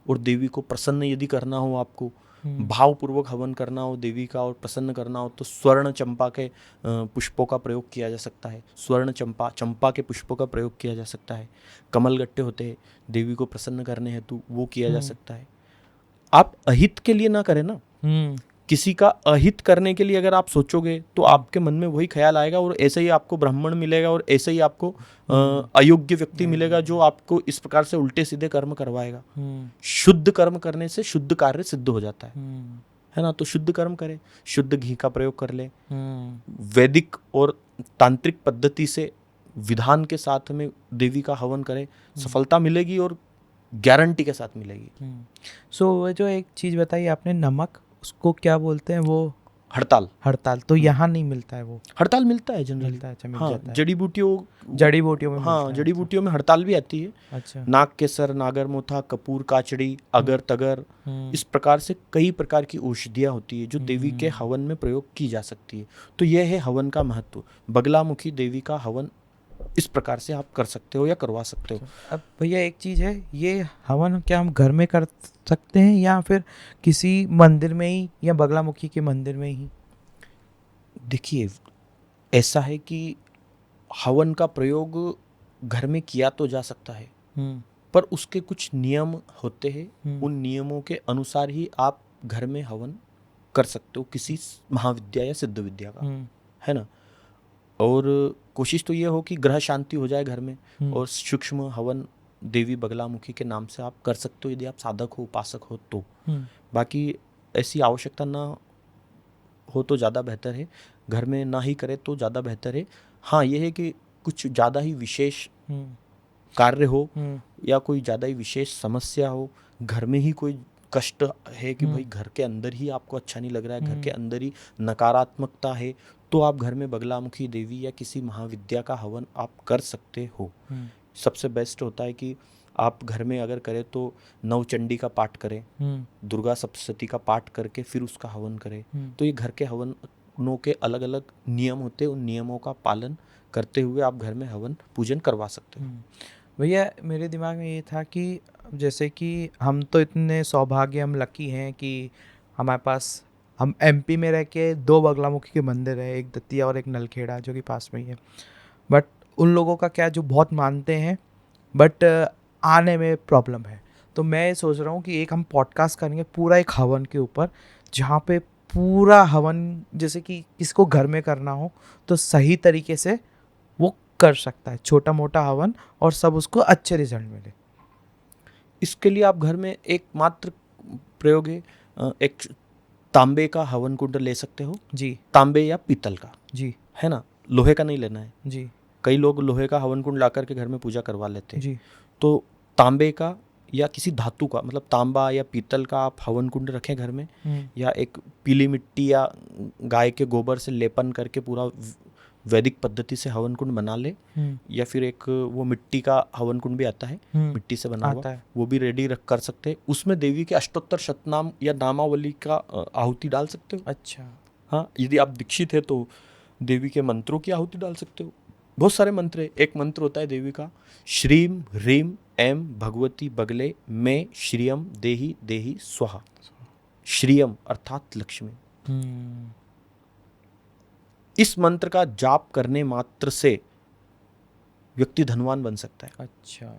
और देवी को प्रसन्न यदि करना हो, आपको भावपूर्वक हवन करना हो देवी का और प्रसन्न करना हो, तो स्वर्ण चंपा के पुष्पों का प्रयोग किया जा सकता है। स्वर्ण चंपा, चंपा के पुष्पों का प्रयोग किया जा सकता है। कमल गट्टे होते हैं देवी को प्रसन्न करने हेतु, वो किया जा सकता है। आप अहित के लिए ना करें ना, किसी का अहित करने के लिए अगर आप सोचोगे तो आपके मन में वही ख्याल आएगा, और ऐसे ही आपको ब्राह्मण मिलेगा, और ऐसे ही आपको अयोग्य व्यक्ति मिलेगा जो आपको इस प्रकार से उल्टे सीधे कर्म करवाएगा। शुद्ध कर्म करने से शुद्ध कार्य सिद्ध हो जाता है ना। तो शुद्ध कर्म करें, शुद्ध घी का प्रयोग कर ले, वैदिक और तांत्रिक पद्धति से विधान के साथ में देवी का हवन करें, सफलता मिलेगी और गारंटी के साथ मिलेगी। सो वो जो एक चीज़ बताई आपने, नमक, उसको क्या बोलते हैं वो? हड़ताल। हड़ताल तो यहाँ नहीं मिलता है वो? हड़ताल मिलता है जनरली। मिलता है, अच्छा, मिल हाँ, जाता है। जड़ी बूटियों में हाँ, जड़ी बूटियों में हड़ताल भी आती है। अच्छा। नाग केसर, नागर मोथा, कपूर काचड़ी, अगर तगर, इस प्रकार से कई प्रकार की औषधियाँ होती है जो देवी के हवन में प्रयोग की जा सकती है। तो यह है हवन का महत्व। बगलामुखी देवी का हवन इस प्रकार से आप कर सकते हो या करवा सकते हो। अब भैया एक चीज़ है, ये हवन क्या हम घर में कर सकते हैं या फिर किसी मंदिर में ही, या बगलामुखी के मंदिर में ही? देखिए, ऐसा है कि हवन का प्रयोग घर में किया तो जा सकता है, पर उसके कुछ नियम होते हैं। उन नियमों के अनुसार ही आप घर में हवन कर सकते हो, किसी महाविद्या या सिद्ध विद्या का, है ना। और कोशिश तो ये हो कि ग्रह शांति हो जाए घर में, और सूक्ष्म हवन देवी बगलामुखी के नाम से आप कर सकते हो यदि आप साधक हो, उपासक हो तो। बाकी ऐसी आवश्यकता ना हो तो ज़्यादा बेहतर है, घर में ना ही करे तो ज़्यादा बेहतर है। हाँ, ये है कि कुछ ज़्यादा ही विशेष कार्य हो या कोई ज़्यादा ही विशेष समस्या हो, घर में ही कोई कष्ट है कि भाई घर के अंदर ही आपको अच्छा नहीं लग रहा है, घर के अंदर ही नकारात्मकता है, तो आप घर में बगलामुखी देवी या किसी महाविद्या का हवन आप कर सकते हो। सबसे बेस्ट होता है कि आप घर में अगर करें तो नवचंडी का पाठ करें, दुर्गा सप्तशती का पाठ करके फिर उसका हवन करें। तो ये घर के हवनों के अलग अलग नियम होते हैं, उन नियमों का पालन करते हुए आप घर में हवन पूजन करवा सकते हो। भैया मेरे दिमाग में ये था कि जैसे कि हम तो इतने सौभाग्य, हम लकी हैं कि हमारे पास, हम एमपी में रह के 2 बगलामुखी के मंदिर है, एक दतिया और एक नलखेड़ा जो कि पास में ही है। बट उन लोगों का क्या, जो बहुत मानते हैं बट आने में प्रॉब्लम है। तो मैं सोच रहा हूँ कि एक हम पॉडकास्ट करेंगे पूरा एक हवन के ऊपर, जहाँ पे पूरा हवन जैसे कि किसको घर में करना हो तो सही तरीके से वो कर सकता है, छोटा मोटा हवन, और सब उसको अच्छे रिजल्ट मिले। इसके लिए आप घर में एक मात्र प्रयोग है, एक तांबे का हवन कुंड ले सकते हो जी। तांबे या पीतल का, जी, है ना, लोहे का नहीं लेना है जी। कई लोग लोहे का हवन कुंड ला करके घर में पूजा करवा लेते हैं जी। तो तांबे का या किसी धातु का, मतलब तांबा या पीतल का आप हवन कुंड रखें घर में, या एक पीली मिट्टी या गाय के गोबर से लेपन करके पूरा वैदिक पद्धति से हवन कुंड बना ले, या फिर एक वो मिट्टी का हवन कुंड भी आता है, मिट्टी से बना आता हुआ, है। वो भी रेडी रख कर सकते हैं। उसमें देवी के अष्टोत्तर शतनाम या नामावली का आहुति डाल सकते हो। अच्छा। हाँ, यदि आप दीक्षित है तो देवी के मंत्रों की आहुति डाल सकते हो। बहुत सारे मंत्र है। एक मंत्र होता है देवी का, श्रीम ह्रीम ऐं भगवती बगले में श्रियम देहि देहि स्वाहा। श्रियम अर्थात लक्ष्मी। इस मंत्र का जाप करने मात्र से व्यक्ति धनवान बन सकता है। अच्छा।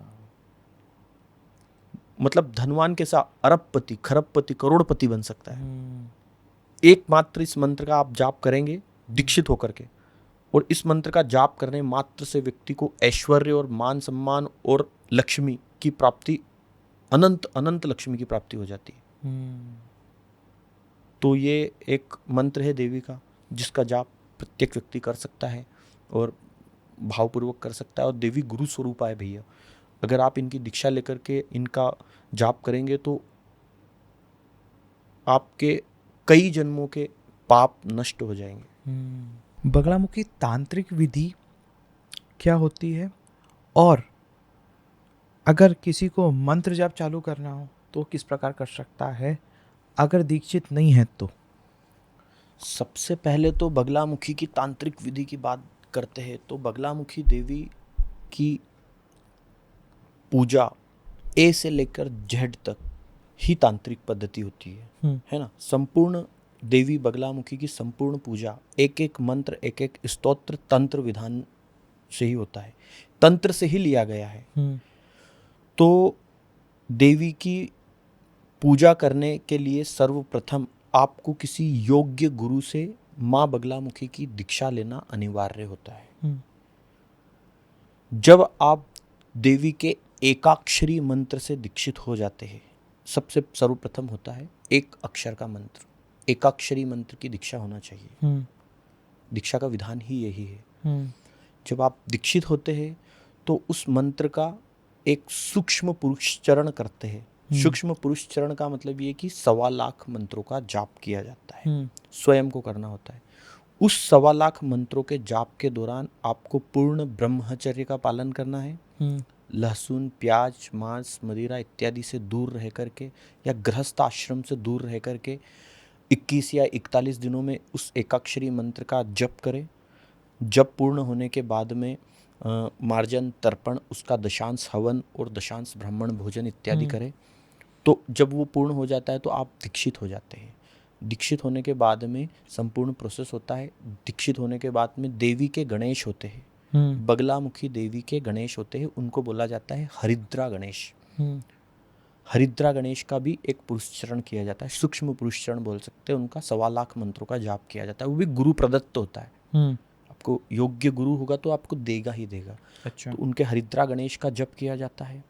मतलब धनवान के साथ अरबपति, खरबपति, करोड़पति बन सकता है। एकमात्र इस मंत्र का आप जाप करेंगे दीक्षित होकर के, और इस मंत्र का जाप करने मात्र से व्यक्ति को ऐश्वर्य और मान सम्मान और लक्ष्मी की प्राप्ति, अनंत अनंत लक्ष्मी की प्राप्ति हो जाती है। तो ये एक मंत्र है देवी का, जिसका जाप प्रत्येक व्यक्ति कर सकता है और भावपूर्वक कर सकता है। और देवी गुरु स्वरूप है भैया। अगर आप इनकी दीक्षा लेकर के इनका जाप करेंगे तो आपके कई जन्मों के पाप नष्ट हो जाएंगे। बगलामुखी तांत्रिक विधि क्या होती है, और अगर किसी को मंत्र जाप चालू करना हो तो किस प्रकार कर सकता है, अगर दीक्षित नहीं है तो? सबसे पहले तो बगलामुखी की तांत्रिक विधि की बात करते हैं तो बगलामुखी देवी की पूजा ए से लेकर जेड तक ही तांत्रिक पद्धति होती है ना। संपूर्ण देवी बगलामुखी की संपूर्ण पूजा एक एक मंत्र, एक एक स्तोत्र तंत्र विधान से ही होता है, तंत्र से ही लिया गया है। तो देवी की पूजा करने के लिए सर्वप्रथम आपको किसी योग्य गुरु से माँ बगलामुखी की दीक्षा लेना अनिवार्य होता है। जब आप देवी के एकाक्षरी मंत्र से दीक्षित हो जाते हैं, सबसे सर्वप्रथम होता है एक अक्षर का मंत्र। एकाक्षरी मंत्र की दीक्षा होना चाहिए। दीक्षा का विधान ही यही है। जब आप दीक्षित होते हैं तो उस मंत्र का एक सूक्ष्म पुरुषचरण करते हैं। सूक्ष्म पुरुषचरण का मतलब ये कि 1.25 लाख मंत्रों का जाप किया जाता है, स्वयं को करना होता है। उस 1.25 लाख मंत्रों के जाप के दौरान आपको पूर्ण ब्रह्मचर्य का पालन करना है। लहसुन, प्याज, मांस, मदिरा इत्यादि से दूर रह करके या गृहस्थ आश्रम से दूर रह करके 21 या 41 दिनों में उस एकाक्षरी मंत्र का जप करें। जप पूर्ण होने के बाद में मार्जन, तर्पण, उसका दशांश हवन और दशांश ब्राह्मण भोजन इत्यादि करें। तो जब वो पूर्ण हो जाता है तो आप दीक्षित हो जाते हैं। दीक्षित होने के बाद में संपूर्ण प्रोसेस होता है। दीक्षित होने के बाद में देवी के गणेश होते हैं, बगलामुखी देवी के गणेश होते हैं, उनको बोला जाता है हरिद्रा गणेश। हरिद्रा गणेश का भी एक पुरुषचरण किया जाता है, सूक्ष्म पुरुषचरण बोल सकते हैं। उनका 1.25 लाख मंत्रों का जाप किया जाता है, वो भी गुरु प्रदत्त होता है। आपको योग्य गुरु होगा तो आपको देगा ही देगा। अच्छा। तो उनके हरिद्रा गणेश का जप किया जाता है।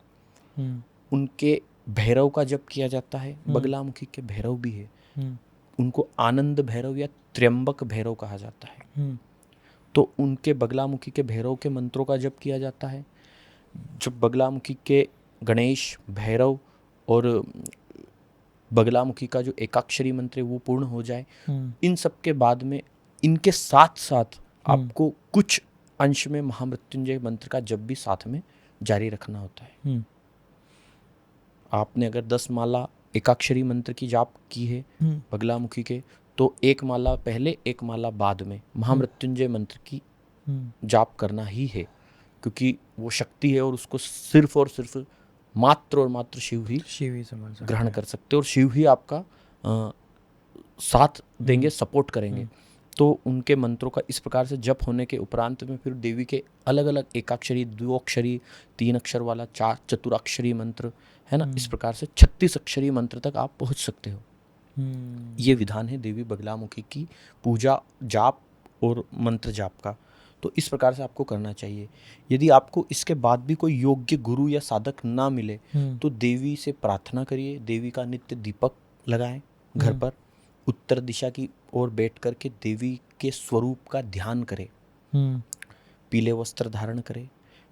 उनके भैरव का जप किया जाता है। बगलामुखी के भैरव भी है, उनको आनंद भैरव या त्र्यंबक भैरव कहा जाता है। तो उनके बगलामुखी के भैरव के मंत्रों का जप किया जाता है। जब बगलामुखी के गणेश, भैरव और बगलामुखी का जो एकाक्षरी मंत्र है वो पूर्ण हो जाए, इन सब के बाद में इनके साथ साथ आपको कुछ अंश में महामृत्युंजय मंत्र का जप भी साथ में जारी रखना होता है। आपने अगर 10 माला एकाक्षरी मंत्र की जाप की है बगलामुखी के, तो 1 माला पहले 1 माला बाद में महामृत्युंजय मंत्र की जाप करना ही है, क्योंकि वो शक्ति है और उसको सिर्फ और सिर्फ मात्र और मात्र शिव ही ग्रहण कर सकते हैं और शिव ही आपका साथ देंगे, सपोर्ट करेंगे। तो उनके मंत्रों का इस प्रकार से जप होने के उपरांत में फिर देवी के अलग अलग एकाक्षरी, 2 अक्षरी, 3 अक्षर वाला, 4 चतुराक्षरी मंत्र है ना, इस प्रकार से 36 अक्षरी मंत्र तक आप पहुंच सकते हो। ये विधान है देवी बगलामुखी की पूजा, जाप और मंत्र जाप का। तो इस प्रकार से आपको करना चाहिए। यदि आपको इसके बाद भी कोई योग्य गुरु या साधक ना मिले तो देवी से प्रार्थना करिए। देवी का नित्य दीपक लगाएं घर पर, उत्तर दिशा की ओर बैठ करके देवी के स्वरूप का ध्यान करें। पीले वस्त्र धारण करें,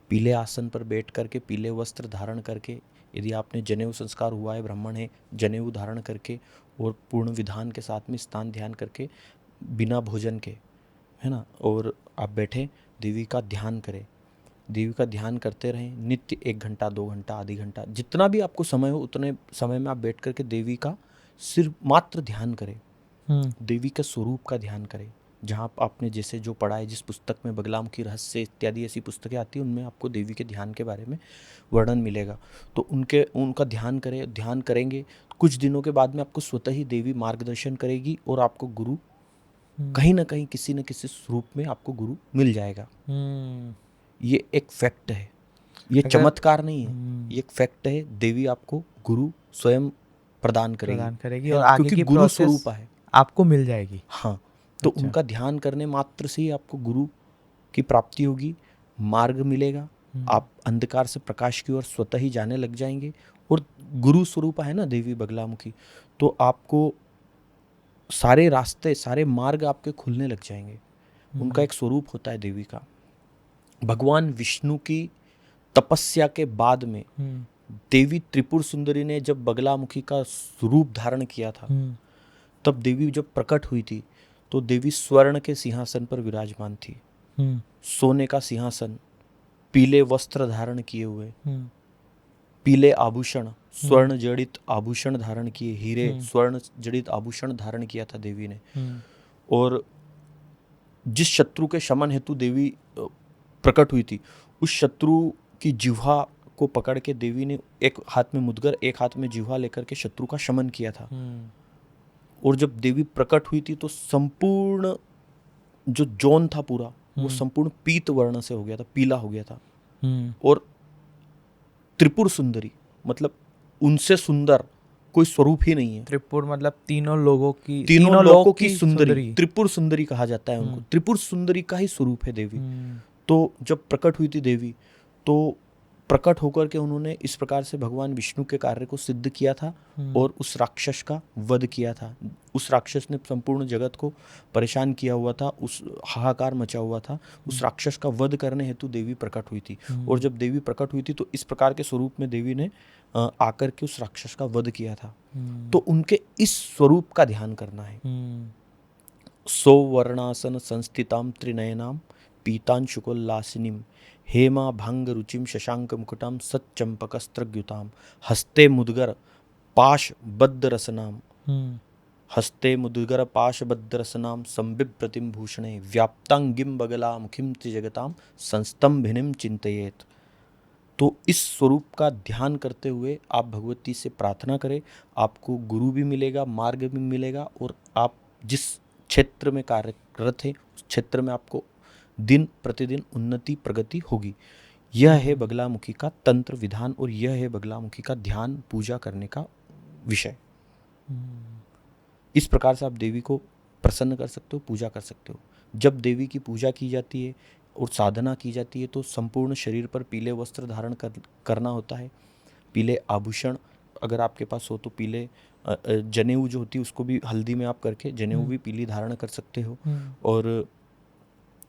पीले आसन पर बैठ करके पीले वस्त्र धारण करके, यदि आपने जनेऊ संस्कार हुआ है, ब्राह्मण है, जनेऊ धारण करके और पूर्ण विधान के साथ में स्नान ध्यान करके बिना भोजन के, है ना। और आप बैठे, देवी का ध्यान करें, देवी का ध्यान करते रहें नित्य, 1 घंटा 2 घंटा आधी घंटा जितना भी आपको समय हो उतने समय में आप बैठ करके देवी का सिर्फ मात्र ध्यान करें, देवी के स्वरूप का ध्यान करें। जहाँ आपने जैसे जो पढ़ा है, जिस पुस्तक में बगलामुखी रहस्य इत्यादि ऐसी पुस्तकें आती हैं, उनमें आपको देवी के ध्यान के बारे में वर्णन मिलेगा। तो उनका ध्यान करें, ध्यान करेंगे कुछ दिनों के बाद में आपको स्वतः ही देवी मार्गदर्शन करेगी और आपको गुरु कहीं ना कहीं किसी न किसी स्वरूप में आपको गुरु मिल जाएगा। ये एक फैक्ट है, ये चमत्कार नहीं है, ये एक फैक्ट है। देवी आपको गुरु स्वयं प्रदान करेगी और आगे क्योंकि की गुरु प्रोसेस स्वरूप है, आपको मिल जाएगी। हाँ। तो अच्छा। उनका ध्यान करने मात्र से ही आपको गुरु की प्राप्ति होगी, मार्ग मिलेगा, आप अंधकार से प्रकाश की ओर स्वतः ही जाने लग जाएंगे। और गुरु स्वरूप है ना देवी बगलामुखी, तो आपको सारे रास्ते, सारे मार्ग आपके खुलने लग जाएंगे। उनका एक स्वरूप होता है देवी का। भगवान विष्णु की तपस्या के बाद में देवी त्रिपुर सुंदरी ने जब बगलामुखी का स्वरूप धारण किया था, तब देवी जब प्रकट हुई थी तो देवी स्वर्ण के सिंहासन पर विराजमान थी, सोने का सिंहासन, पीले वस्त्र धारण किए हुए, पीले आभूषण, स्वर्ण जड़ित आभूषण धारण किए, हीरे स्वर्ण जड़ित आभूषण धारण किया था देवी ने। और जिस शत्रु के शमन हेतु देवी प्रकट हुई थी, उस शत्रु की जिह्वा को पकड़ के देवी ने एक हाथ में मुदगर, एक हाथ में जिह्वा लेकर के शत्रु का शमन किया था। और जब देवी प्रकट हुई थी तो संपूर्ण जो जौन था पूरा, वो संपूर्ण पीत वर्ण से हो गया था, पीला हो गया था। और त्रिपुर सुंदरी मतलब उनसे सुंदर कोई स्वरूप ही नहीं है। त्रिपुर मतलब तीनों लोगों की सुंदरी, त्रिपुर सुंदरी कहा जाता है उनको। त्रिपुर सुंदरी का ही स्वरूप है देवी। तो जब प्रकट हुई थी देवी, तो प्रकट होकर के उन्होंने इस प्रकार से भगवान विष्णु के कार्य को सिद्ध किया था और उस राक्षस का वध किया था। उस राक्षस ने संपूर्ण जगत को परेशान किया हुआ था, उस हाहाकार मचा हुआ था। उस राक्षस का वध करने हेतु देवी प्रकट हुई थी। और जब देवी प्रकट हुई थी तो इस प्रकार के स्वरूप में देवी ने आकर के उस राक्षस का वध किया था। तो उनके इस स्वरूप का ध्यान करना है। सौवर्णासन संस्थिताम त्रिनयनाम पीतांशुकोल्लासिनीम हेमा भांग रुचिम शशांक मुकुटाम सच्चंपकस्त्रग्युताम हस्ते मुद्गर पाशबद्ध रसनाम हस्ते मुद्गर पाशबद्ध रसनाम संबिभ्रतिम भूषणे व्याप्तांगिम बगलामुखिम त्रिजगताम संस्तंभिनीम चिंतयेत। तो इस स्वरूप का ध्यान करते हुए आप भगवती से प्रार्थना करें, आपको गुरु भी मिलेगा, मार्ग भी मिलेगा, और आप जिस क्षेत्र में कार्यरत हैं उस क्षेत्र में आपको दिन प्रतिदिन उन्नति प्रगति होगी। यह है बगलामुखी का तंत्र विधान और यह है बगलामुखी का ध्यान पूजा करने का विषय। इस प्रकार से आप देवी को प्रसन्न कर सकते हो, पूजा कर सकते हो। जब देवी की पूजा की जाती है और साधना की जाती है तो संपूर्ण शरीर पर पीले वस्त्र धारण करना होता है, पीले आभूषण अगर आपके पास हो तो पीले जनेऊ जो होती है उसको भी हल्दी में आप करके जनेऊ भी पीली धारण कर सकते हो। और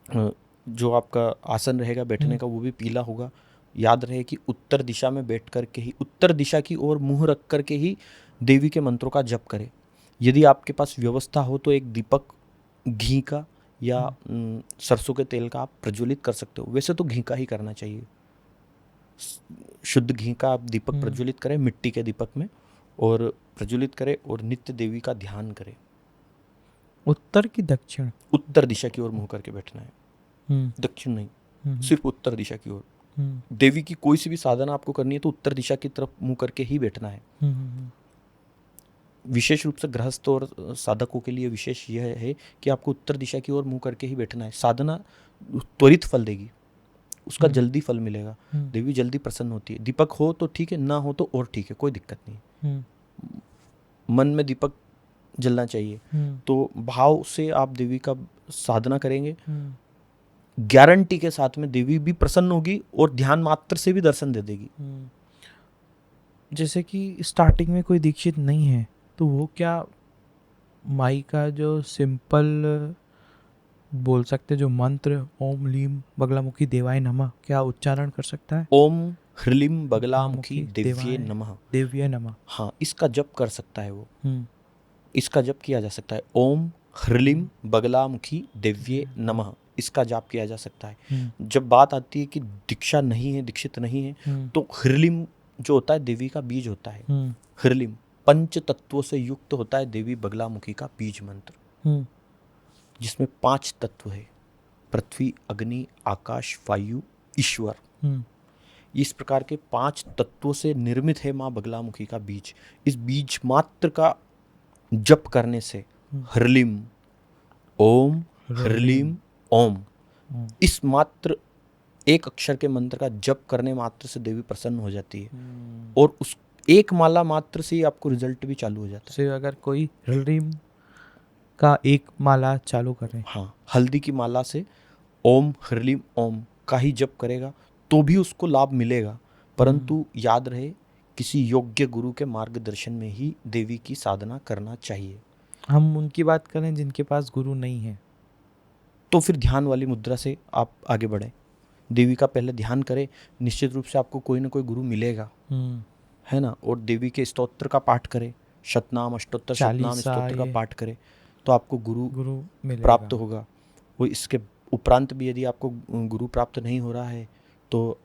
जो आपका आसन रहेगा बैठने का वो भी पीला होगा। याद रहे कि उत्तर दिशा में बैठ करके ही, उत्तर दिशा की ओर मुंह रख करके ही देवी के मंत्रों का जप करें। यदि आपके पास व्यवस्था हो तो एक दीपक घी का या सरसों के तेल का आप प्रज्वलित कर सकते हो। वैसे तो घी का ही करना चाहिए, शुद्ध घी का आप दीपक प्रज्वलित करें मिट्टी के दीपक में और प्रज्वलित करें और नित्य देवी का ध्यान करें। उत्तर की दक्षिण? उत्तर दिशा की ओर मुंह करके बैठना है, दक्षिण नहीं, सिर्फ उत्तर दिशा की ओर। देवी की कोई सी भी साधना आपको करनी है तो उत्तर दिशा की तरफ मुंह करके ही बैठना है। विशेष रूप से गृहस्थ और साधकों के लिए विशेष यह है कि आपको उत्तर दिशा की ओर मुंह करके ही बैठना है। साधना त्वरित फल देगी, उसका जल्दी फल मिलेगा, देवी जल्दी प्रसन्न होती है। दीपक हो तो ठीक है, ना हो तो और ठीक है, कोई दिक्कत नहीं। मन में दीपक जलना चाहिए। तो भाव से आप देवी का साधना करेंगे, गारंटी के साथ में देवी भी प्रसन्न होगी और ध्यान मात्र से भी दर्शन दे देगी। जैसे कि स्टार्टिंग में कोई दीक्षित नहीं है तो वो क्या माई का जो सिंपल बोल सकते जो मंत्र ओम लीम बगलामुखी देवाय नमः क्या उच्चारण कर सकता है? ओम ह्रीम बगलामुखी देव्ये नमः, देव्ये नमः। हाँ, इसका जप कर सकता है वो। इसका जप किया जा सकता है। ओम ह्रीं बगलामुखी देव्ये नमः, इसका जाप किया जा सकता है। हम्म, जब बात आती है कि दीक्षा नहीं है, दीक्षित नहीं है, हम्म, तो ह्रीं जो होता है देवी का बीज होता है। हम्म, ह्रीं पंच तत्वों से युक्त होता है देवी बगलामुखी का बीज मंत्र, हम्म, जिसमें 5 तत्व है: पृथ्वी, अग्नि, आकाश, वायु, ईश्वर। हम्म, इस प्रकार के 5 तत्वों से निर्मित है माँ बगलामुखी का बीज। इस बीज मात्र का जप करने से ह्रीं ओम ह्रीं ओम, हम्म, इस मात्र एक अक्षर के मंत्र का जप करने मात्र से देवी प्रसन्न हो जाती है, और उस एक माला मात्र से ही आपको रिजल्ट भी चालू हो जाता है। से अगर कोई ह्रीं का एक माला चालू करें, हाँ, हल्दी की माला से ओम ह्रीं ओम का ही जप करेगा तो भी उसको लाभ मिलेगा, परंतु याद रहे किसी योग्य गुरु के मार्गदर्शन में ही देवी की साधना करना चाहिए। हम उनकी बात करें जिनके पास गुरु नहीं है, तो फिर ध्यान वाली मुद्रा से आप आगे बढ़ें, देवी का पहले ध्यान करें, निश्चित रूप से आपको कोई ना कोई गुरु मिलेगा, है ना। और देवी के स्तोत्र का पाठ करें, शतनाम अष्टोत्तर शतनाम चालीसा स्तोत्र का ये पाठ करें, तो आपको गुरु गुरु मिलेगा। प्राप्त होगा। वो इसके उपरांत भी यदि आपको गुरु प्राप्त नहीं हो रहा है तो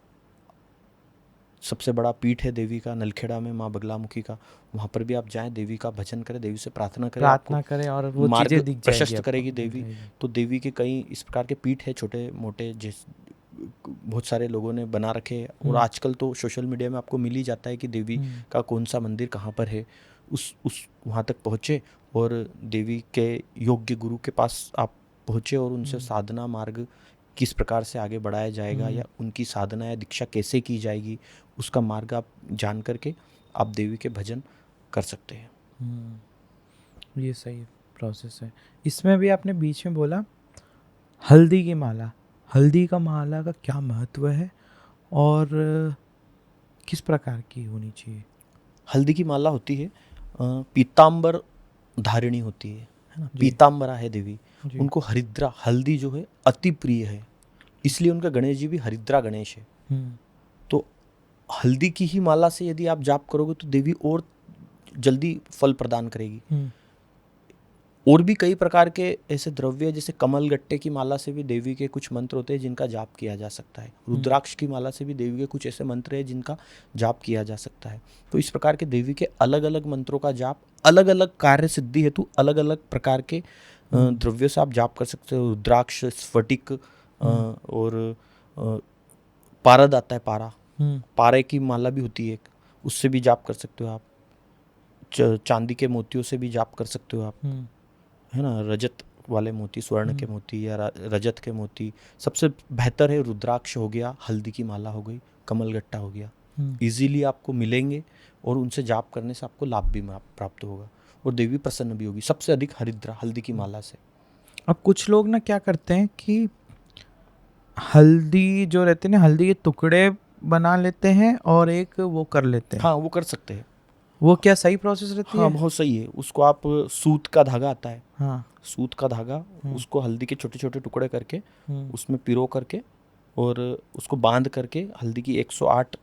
सबसे बड़ा पीठ है देवी का नलखेड़ा में, माँ बगलामुखी का, वहाँ पर भी आप जाएं, देवी का भजन करें, देवी से प्रार्थना करें, प्रार्थना आपको करें और वो मार्ग चीजें दिख जाएगी प्रशस्त आपको, करेगी दिख देवी। जाएगी। तो देवी के कई इस प्रकार के पीठ है, छोटे मोटे, जिस बहुत सारे लोगों ने बना रखे हैं, और आजकल तो सोशल मीडिया में आपको मिल ही जाता है कि देवी का कौन सा मंदिर कहाँ पर है। उस वहाँ तक पहुँचे और देवी के योग्य गुरु के पास आप पहुँचे और उनसे साधना मार्ग किस प्रकार से आगे बढ़ाया जाएगा, या उनकी साधना या दीक्षा कैसे की जाएगी, उसका मार्ग आप जान करके आप देवी के भजन कर सकते हैं। ये सही प्रोसेस है। इसमें भी आपने बीच में बोला हल्दी की माला, हल्दी का माला का क्या महत्व है और किस प्रकार की होनी चाहिए? हल्दी की माला होती है पीताम्बर धारिणी होती है ना, जी। पीताम्बरा है देवी, जी। उनको हरिद्रा हल्दी जो है अति प्रिय है, इसलिए उनका गणेश जी भी हरिद्रा गणेश है। तो हल्दी की ही माला से यदि आप जाप करोगे तो देवी और जल्दी फल प्रदान करेगी। और भी कई प्रकार के ऐसे द्रव्य, जैसे कमल गट्टे की माला से भी देवी के कुछ मंत्र होते हैं जिनका जाप किया जा सकता है। रुद्राक्ष की माला से भी देवी के कुछ ऐसे मंत्र हैं जिनका जाप किया जा सकता है। तो इस प्रकार के देवी के अलग अलग मंत्रों का जाप अलग अलग कार्य सिद्धि हेतु अलग अलग प्रकार के द्रव्यों से आप जाप कर सकते हो। रुद्राक्ष, स्फटिक और पारद आता है, पारे की माला भी होती है, उससे भी जाप कर सकते हो आप। चांदी के मोतियों से भी जाप कर सकते हो आप, है ना, रजत वाले मोती, स्वर्ण के मोती या रजत के मोती। सबसे बेहतर है रुद्राक्ष हो गया, हल्दी की माला हो गई, कमलगट्टा हो गया, इजीली आपको मिलेंगे और उनसे जाप करने से आपको लाभ भी प्राप्त होगा और देवी प्रसन्न भी होगी। सबसे अधिक हरिद्रा हल्दी की माला से। अब कुछ लोग ना क्या करते हैं कि हल्दी जो रहते हैं ना, हल्दी के टुकड़े बना लेते हैं और एक वो कर लेते हैं। हाँ, वो कर सकते हैं। वो क्या सही प्रोसेस रहती है? हाँ, बहुत सही है। उसको आप सूत का धागा आता है, हाँ, सूत का धागा, उसको हल्दी के छोटे छोटे टुकड़े करके उसमें पिरो करके और उसको बांध करके हल्दी की 108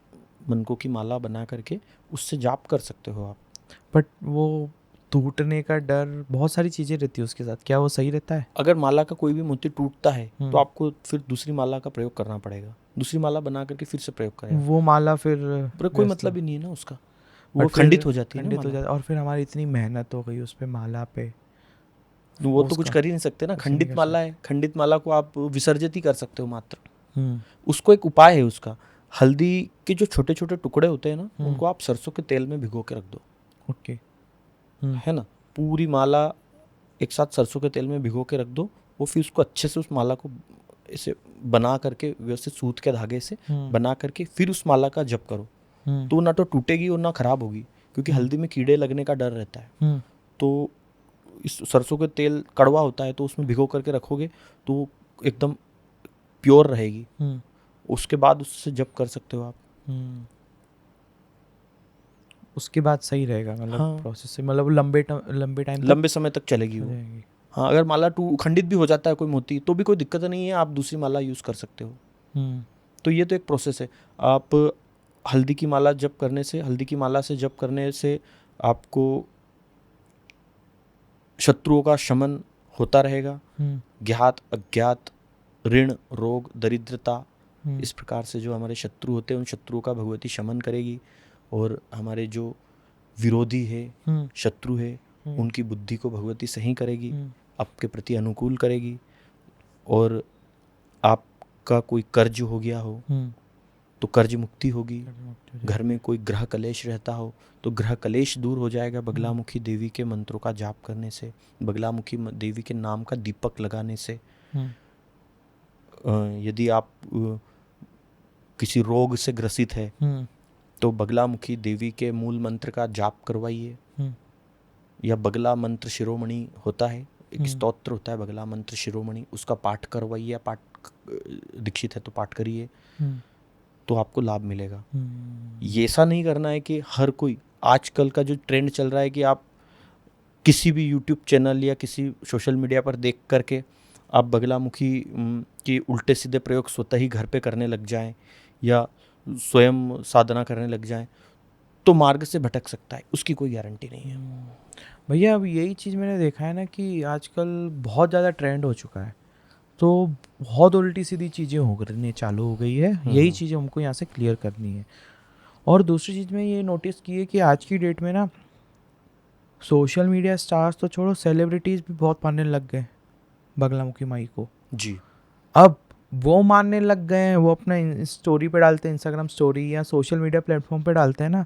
मनकों की माला बना करके उससे जाप कर सकते हो आप। बट वो टूटने का डर, बहुत सारी चीज़ें रहती है उसके साथ, क्या वो सही रहता है? अगर माला का कोई भी मोती टूटता है तो आपको फिर दूसरी माला का प्रयोग करना पड़ेगा, दूसरी माला बना करके फिर से प्रयोग करें। वो माला फिर कोई मतलब ही नहीं है ना उसका, वो खंडित हो जाती है ना, खंडित हो जाती है। और फिर हमारी इतनी मेहनत हो गई उस पे, माला पे, वो तो कुछ कर ही नहीं सकते ना। खंडित माला है, खंडित माला को आप विसर्जित ही कर सकते हो मात्र। उसको एक उपाय है उसका, हल्दी के जो छोटे छोटे टुकड़े होते हैं ना, उनको आप सरसों के तेल में भिगो के रख दो। ओके। है ना, पूरी माला एक साथ सरसों के तेल में भिगो के रख दो, और फिर उसको अच्छे से उस माला को ऐसे बना करके व्यवस्थित सूत के धागे से बना करके फिर उस माला का जप करो। तो ना तो टूटेगी और ना खराब होगी, क्योंकि हल्दी में कीड़े लगने का डर रहता है। तो इस सरसों के तेल कड़वा होता है, तो उसमें भिगो करके रखोगे तो एकदम प्योर रहेगी। उसके बाद उससे जप कर सकते हो आप। उसके बाद सही रहेगा, मतलब हाँ, प्रोसेस से, मतलब लंबे समय तक चलेगी वो। हाँ, अगर माला खंडित भी हो जाता है कोई मोती तो भी कोई दिक्कत नहीं है, आप दूसरी माला यूज़ कर सकते हो। तो ये तो एक प्रोसेस है। आप हल्दी की माला जप करने से, हल्दी की माला से जप करने से आपको शत्रुओं का शमन होता रहेगा। हम्म, ज्ञात अज्ञात ऋण रोग दरिद्रता हम्म, इस प्रकार से जो हमारे शत्रु होते हैं उन शत्रुओं का भगवती शमन करेगी, और हमारे जो विरोधी है हम्म, शत्रु है हम्म, उनकी बुद्धि को भगवती सही करेगी, हम्म, आपके प्रति अनुकूल करेगी। और आपका कोई कर्ज हो गया हो हम्म, तो कर्ज मुक्ति होगी। कर्ममुक्ति हो घर में कोई ग्रह कलेश रहता हो तो ग्रह कलेश दूर हो जाएगा बगलामुखी देवी के मंत्रों का जाप करने से, बगलामुखी देवी के नाम का दीपक लगाने से। हम्म, यदि आप किसी रोग से ग्रसित है हम्म, तो बगलामुखी देवी के मूल मंत्र का जाप करवाइए, हम्म, या बगला मंत्र शिरोमणि होता है, एक हम्म, स्तोत्र होता है बगला मंत्र शिरोमणि, उसका पाठ करवाइए। पाठ दीक्षित है तो पाठ करिए, हम्म, तो आपको लाभ मिलेगा। हम्म, ये ऐसा नहीं करना है कि हर कोई, आजकल का जो ट्रेंड चल रहा है कि आप किसी भी यूट्यूब चैनल या किसी सोशल मीडिया पर देख करके आप बगलामुखी की उल्टे सीधे प्रयोग स्वतः ही घर पे करने लग जाएं या स्वयं साधना करने लग जाएं, तो मार्ग से भटक सकता है, उसकी कोई गारंटी नहीं है। भैया अब यही चीज़ मैंने देखा है ना कि आजकल बहुत ज़्यादा ट्रेंड हो चुका है, तो बहुत उल्टी सीधी चीज़ें हो करनी चालू हो गई है। यही चीज़ हमको यहाँ से क्लियर करनी है। और दूसरी चीज़ मैं ये नोटिस की है कि आज की डेट में ना सोशल मीडिया स्टार्स तो छोड़ो, सेलिब्रिटीज़ भी बहुत मानने लग गए बगलामुखी माई को। जी। अब वो मानने लग गए हैं, वो अपना स्टोरी पे डालते हैं, इंस्टाग्राम स्टोरी या सोशल मीडिया प्लेटफॉर्म पे डालते हैं ना।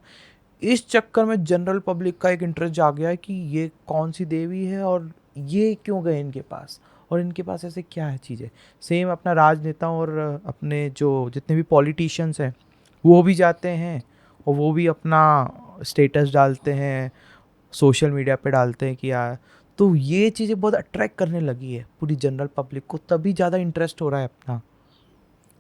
इस चक्कर में जनरल पब्लिक का एक इंटरेस्ट जाग गया है कि ये कौन सी देवी है और ये क्यों गए इनके पास, और इनके पास ऐसे क्या है चीज़ें। सेम अपना राजनेताओं और अपने जो जितने भी पॉलिटिशियंस हैं वो भी जाते हैं और वो भी अपना स्टेटस डालते हैं, सोशल मीडिया पे डालते हैं कि यार, तो ये चीज़ें बहुत अट्रैक्ट करने लगी है पूरी जनरल पब्लिक को, तभी ज़्यादा इंटरेस्ट हो रहा है अपना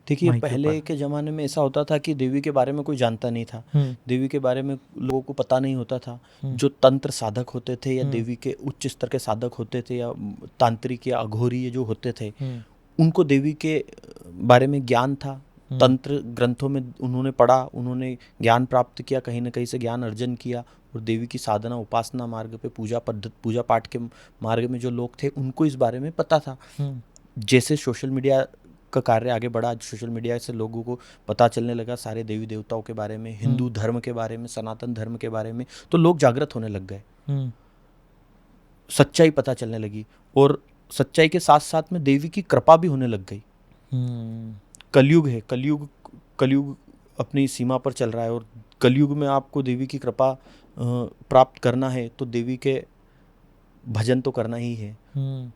देखिए, माई के पहले ऊपर। के ज़माने में ऐसा होता था कि देवी के बारे में कोई जानता नहीं था, हम्म, देवी के बारे में लोगों को पता नहीं होता था। हम्म, जो तंत्र साधक होते थे या हम्म, देवी के उच्च स्तर के साधक होते थे या तांत्रिक या अघोरी जो होते थे, हम्म, उनको देवी के बारे में ज्ञान था। हम्म, तंत्र ग्रंथों में उन्होंने पढ़ा, उन्होंने ज्ञान प्राप्त किया, कहीं ना कहीं से ज्ञान अर्जन किया, और देवी की साधना उपासना मार्ग पे पूजा पाठ के मार्ग में जो लोग थे उनको इस बारे में पता था। हम्म, जैसे सोशल मीडिया का कार्य आगे बढ़ा, सोशल मीडिया से लोगों को पता चलने लगा सारे देवी देवताओं के बारे में, हिंदू धर्म के बारे में, सनातन धर्म के बारे में, तो लोग जागृत होने लग गए, हम्म, सच्चाई पता चलने लगी, और सच्चाई के साथ साथ में देवी की कृपा भी होने लग गई। हम्म, कलयुग है, कलयुग अपनी सीमा पर चल रहा है, और कलयुग में आपको देवी की कृपा प्राप्त करना है तो देवी के भजन तो करना ही है। हम्म,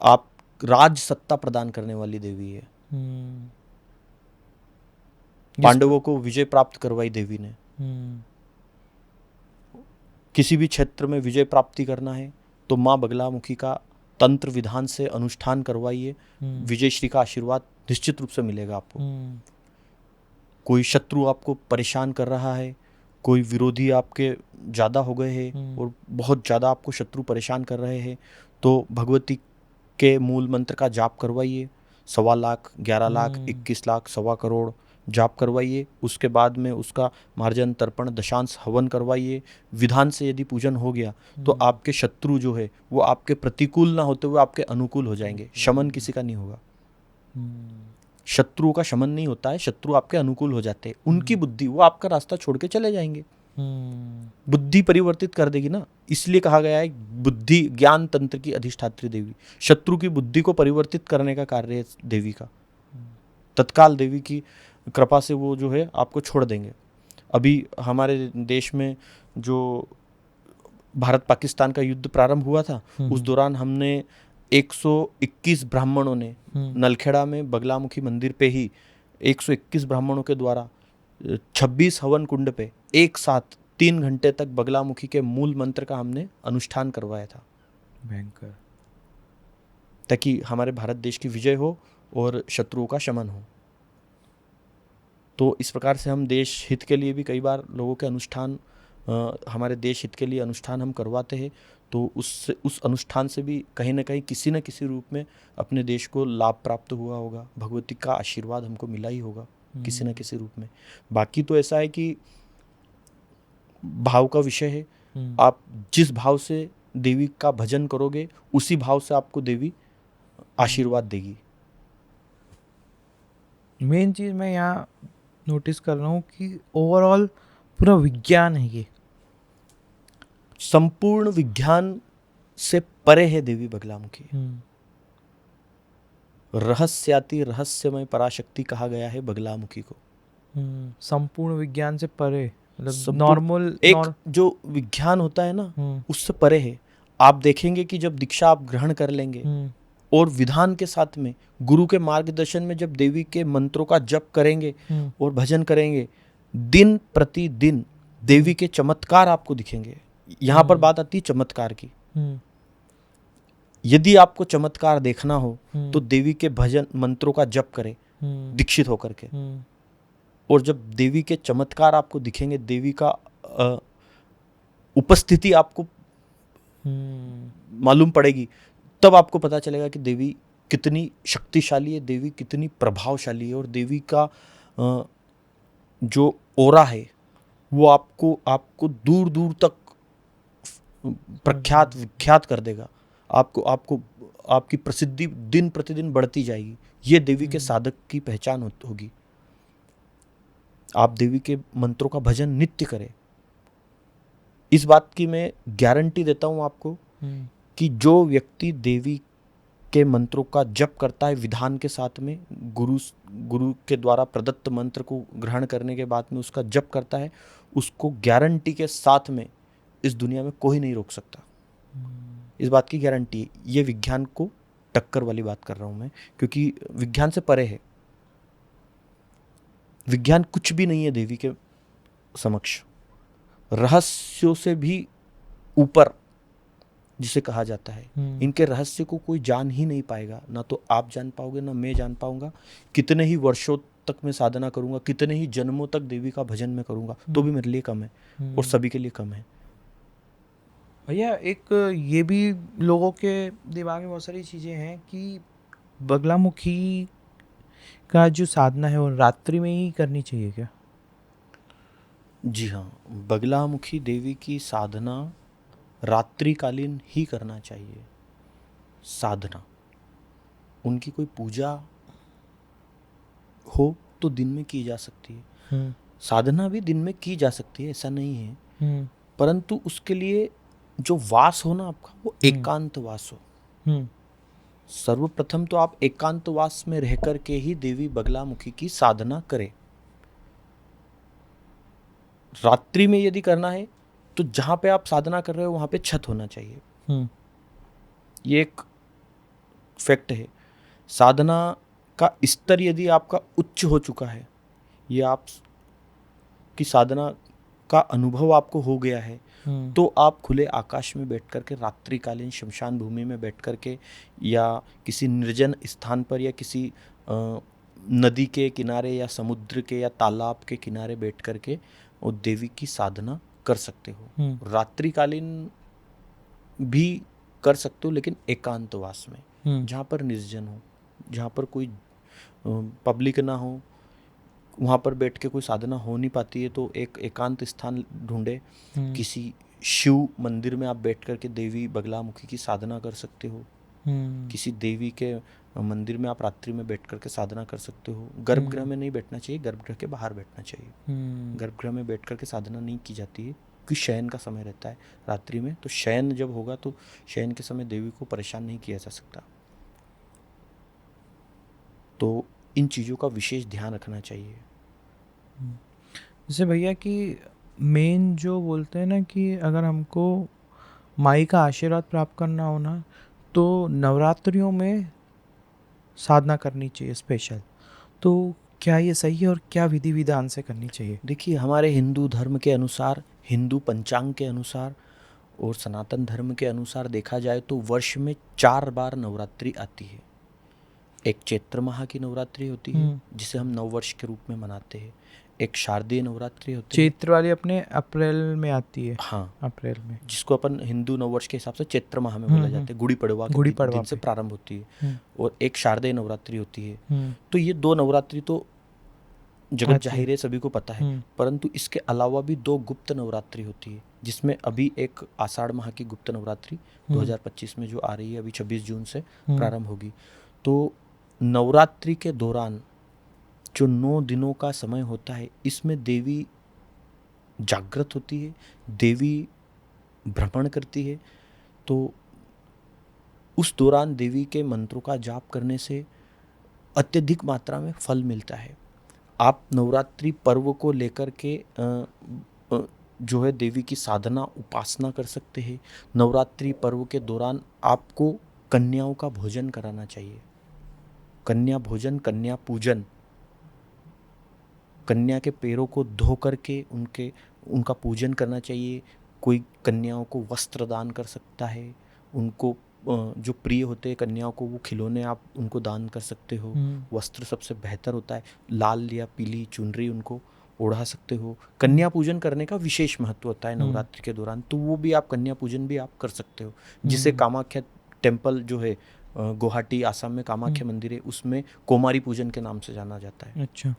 आप राज सत्ता प्रदान करने वाली देवी है। हम्म, पांडवों को विजय प्राप्त करवाई देवी ने। हम्म, किसी भी क्षेत्र में विजय प्राप्ति करना है तो माँ बगलामुखी का तंत्र विधान से अनुष्ठान करवाइए, विजय श्री का आशीर्वाद निश्चित रूप से मिलेगा आपको। कोई शत्रु आपको परेशान कर रहा है, कोई विरोधी आपके ज़्यादा हो गए हैं और बहुत ज़्यादा आपको शत्रु परेशान कर रहे हैं, तो भगवती के मूल मंत्र का जाप करवाइए। 1.25 लाख, 11 लाख, 21 लाख, 1.25 करोड़ जाप करवाइए। उसके बाद में उसका मार्जन तर्पण दशांश हवन करवाइए। विधान से यदि पूजन हो गया तो आपके शत्रु जो है वो आपके प्रतिकूल ना होते हुए आपके अनुकूल हो जाएंगे। शमन किसी का नहीं होगा, शत्रुओं का शमन नहीं होता है, शत्रु आपके अनुकूल हो जाते हैं। उनकी बुद्धि, वो आपका रास्ता छोड़ के चले जाएंगे। बुद्धि परिवर्तित कर देगी ना, इसलिए कहा गया है बुद्धि ज्ञान तंत्र की अधिष्ठात्री देवी। शत्रु की बुद्धि को परिवर्तित करने का कार्य है देवी का। तत्काल देवी की कृपा से वो जो है आपको छोड़ देंगे। अभी हमारे देश में जो भारत पाकिस्तान का युद्ध प्रारंभ हुआ था, उस दौरान हमने 121 ब्राह्मणों ने नलखेड़ा में बगलामुखी मंदिर पे ही 121 ब्राह्मणों के द्वारा 26 हवन कुंड पे एक साथ 3 घंटे तक बगलामुखी के मूल मंत्र का हमने अनुष्ठान करवाया था, भयंकर, ताकि हमारे भारत देश की विजय हो और शत्रुओं का शमन हो। तो इस प्रकार से हम देश हित के लिए भी कई बार लोगों के अनुष्ठान, हमारे देश हित के लिए अनुष्ठान हम करवाते हैं, तो उस अनुष्ठान से भी कहीं ना कहीं किसी न किसी रूप में अपने देश को लाभ प्राप्त हुआ होगा, भगवती का आशीर्वाद हमको मिला ही होगा किसी न किसी रूप में। बाकी तो ऐसा है कि भाव का विषय है, आप जिस भाव से देवी का भजन करोगे उसी भाव से आपको देवी आशीर्वाद देगी। मेन चीज़ मैं यहाँ नोटिस कर रहा हूँ कि ओवरऑल पूरा विज्ञान है ये। संपूर्ण विज्ञान से परे है देवी बगलामुखी। रहस्याति रहस्यमय पराशक्ति कहा गया है बगलामुखी को। संपूर्ण विज्ञान से परे, मतलब संपूर्ण- नॉर्मल एक जो विज्ञान होता है ना उससे परे है। आप देखेंगे कि जब दीक्षा आप ग्रहण कर लेंगे और विधान के साथ में गुरु के मार्गदर्शन में जब देवी के मंत्रों का जप करेंगे और भजन करेंगे, दिन प्रतिदिन देवी के चमत्कार आपको दिखेंगे। यहाँ पर बात आती है चमत्कार की। यदि आपको चमत्कार देखना हो तो देवी के भजन मंत्रों का जप करें दीक्षित होकर के, और जब देवी के चमत्कार आपको दिखेंगे, देवी का उपस्थिति आपको मालूम पड़ेगी, तब आपको पता चलेगा कि देवी कितनी शक्तिशाली है, देवी कितनी प्रभावशाली है, और देवी का जो ओरा है वो आपको दूर दूर तक प्रख्यात विख्यात कर देगा। आपको आपकी प्रसिद्धि दिन प्रतिदिन बढ़ती जाएगी। ये देवी के साधक की पहचान होगी। आप देवी के मंत्रों का भजन नित्य करें। इस बात की मैं गारंटी देता हूं आपको कि जो व्यक्ति देवी के मंत्रों का जप करता है विधान के साथ में, गुरु के द्वारा प्रदत्त मंत्र को ग्रहण करने के बाद में उसका जप करता है, उसको गारंटी के साथ में इस दुनिया में कोई नहीं रोक सकता। इस बात की गारंटी है। ये विज्ञान को टक्कर वाली बात कर रहा हूं मैं, क्योंकि विज्ञान से परे है। विज्ञान कुछ भी नहीं है देवी के समक्ष। रहस्यों से भी ऊपर जिसे कहा जाता है, इनके रहस्य को कोई जान ही नहीं पाएगा। ना तो आप जान पाओगे, ना मैं जान पाऊंगा। कितने ही वर्षों तक मैं साधना करूंगा, कितने ही जन्मों तक देवी का भजन मैं करूंगा, तो भी मेरे लिए कम है और सभी के लिए कम है। भैया एक ये भी लोगों के दिमाग में बहुत सारी चीज़ें हैं कि बगलामुखी का जो साधना है वो रात्रि में ही करनी चाहिए क्या? जी हाँ, बगलामुखी देवी की साधना रात्रिकालीन ही करना चाहिए। साधना, उनकी कोई पूजा हो तो दिन में की जा सकती है, साधना भी दिन में की जा सकती है, ऐसा नहीं है। परंतु उसके लिए जो वास हो ना आपका, वो एकांत वास हो। सर्वप्रथम तो आप एकांतवास में रह करके ही देवी बगलामुखी की साधना करें। रात्रि में यदि करना है तो जहां पे आप साधना कर रहे हो वहां पे छत होना चाहिए। ये एक फैक्ट है। साधना का स्तर यदि आपका उच्च हो चुका है, ये आप की साधना का अनुभव आपको हो गया है, तो आप खुले आकाश में बैठ करके, रात्रिकालीन शमशान भूमि में बैठ करके, या किसी निर्जन स्थान पर, या किसी नदी के किनारे या समुद्र के या तालाब के किनारे बैठ करके और देवी की साधना कर सकते हो। रात्रिकालीन भी कर सकते हो, लेकिन एकांतवास में, जहाँ पर निर्जन हो, जहाँ पर कोई पब्लिक ना हो, वहाँ पर बैठ के कोई साधना हो नहीं पाती है, तो एक एकांत स्थान ढूंढे। किसी शिव मंदिर में आप बैठ करके देवी बगलामुखी की साधना कर सकते हो। किसी देवी के मंदिर में आप रात्रि में बैठ करके साधना कर सकते हो। गर्भगृह में नहीं बैठना चाहिए, गर्भगृह के बाहर बैठना चाहिए। गर्भगृह में बैठ करके साधना नहीं की जाती है, क्योंकि शयन का समय रहता है रात्रि में। तो शयन जब होगा तो शयन के समय देवी को परेशान नहीं किया जा सकता। तो इन चीज़ों का विशेष ध्यान रखना चाहिए। जैसे भैया कि मेन जो बोलते हैं ना कि अगर हमको माई का आशीर्वाद प्राप्त करना हो ना, तो नवरात्रियों में साधना करनी चाहिए स्पेशल। तो क्या ये सही है और क्या विधि विधान से करनी चाहिए? देखिए, हमारे हिंदू धर्म के अनुसार, हिंदू पंचांग के अनुसार और सनातन धर्म के अनुसार देखा जाए तो वर्ष में 4 बार नवरात्रि आती है। एक चैत्र माह की नवरात्रि होती है जिसे हम नववर्ष के रूप में मनाते हैं। एक शारदीय नवरात्रि होती है। चैत्र वाली अपने अप्रैल में आती है। हाँ, अप्रैल में, जिसको अपन हिंदू नववर्ष के हिसाब से चैत्र माह में बोला जाता है। गुड़ी पड़वा के दिन से प्रारंभ होती है। और एक शारदीय नवरात्रि होती है। तो ये 2 नवरात्रि तो जगत अच्छा। जाहिर है, सभी को पता है। परंतु इसके अलावा भी 2 गुप्त नवरात्रि होती है, जिसमें अभी एक आषाढ़ माह की गुप्त नवरात्रि 2025 में जो आ रही है, अभी 26 जून से प्रारंभ होगी। तो नवरात्रि के दौरान जो 9 दिनों का समय होता है, इसमें देवी जागृत होती है, देवी भ्रमण करती है। तो उस दौरान देवी के मंत्रों का जाप करने से अत्यधिक मात्रा में फल मिलता है। आप नवरात्रि पर्व को लेकर के जो है देवी की साधना उपासना कर सकते हैं। नवरात्रि पर्व के दौरान आपको कन्याओं का भोजन कराना चाहिए। कन्या भोजन, कन्या पूजन, कन्या के पैरों को धो करके उनका पूजन करना चाहिए। कोई कन्याओं को वस्त्र दान कर सकता है, उनको जो प्रिय होते हैं कन्याओं को, वो खिलौने आप उनको दान कर सकते हो। वस्त्र सबसे बेहतर होता है, लाल या पीली चुनरी उनको ओढ़ा सकते हो। कन्या पूजन करने का विशेष महत्व होता है नवरात्रि के दौरान, तो वो भी आप कन्या पूजन भी आप कर सकते हो। जिसे कामाख्या टेम्पल जो है गुवाहाटी आसाम में कामाख्या मंदिर है, उसमें कोमारी पूजन के नाम से जाना जाता है। अच्छा।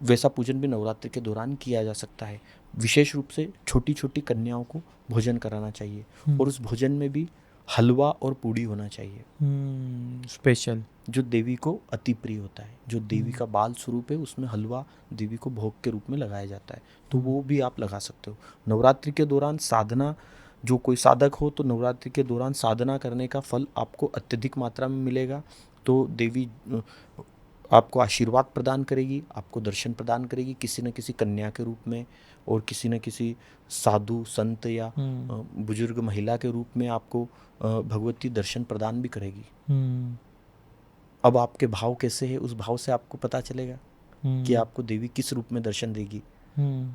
वैसा पूजन भी नवरात्रि के दौरान किया जा सकता है। विशेष रूप से छोटी छोटी कन्याओं को भोजन कराना चाहिए, और उस भोजन में भी हलवा और पूड़ी होना चाहिए, स्पेशल, जो देवी को अति प्रिय होता है। जो देवी का बाल स्वरूप है, उसमें हलवा देवी को भोग के रूप में लगाया जाता है, तो वो भी आप लगा सकते हो। नवरात्रि के दौरान साधना, जो कोई साधक हो तो नवरात्रि के दौरान साधना करने का फल आपको अत्यधिक मात्रा में मिलेगा। तो देवी आपको आशीर्वाद प्रदान करेगी, आपको दर्शन प्रदान करेगी किसी न किसी कन्या के रूप में, और किसी न किसी साधु संत या बुजुर्ग महिला के रूप में आपको भगवती दर्शन प्रदान भी करेगी। अब आपके भाव कैसे है, उस भाव से आपको पता चलेगा कि आपको देवी किस रूप में दर्शन देगी।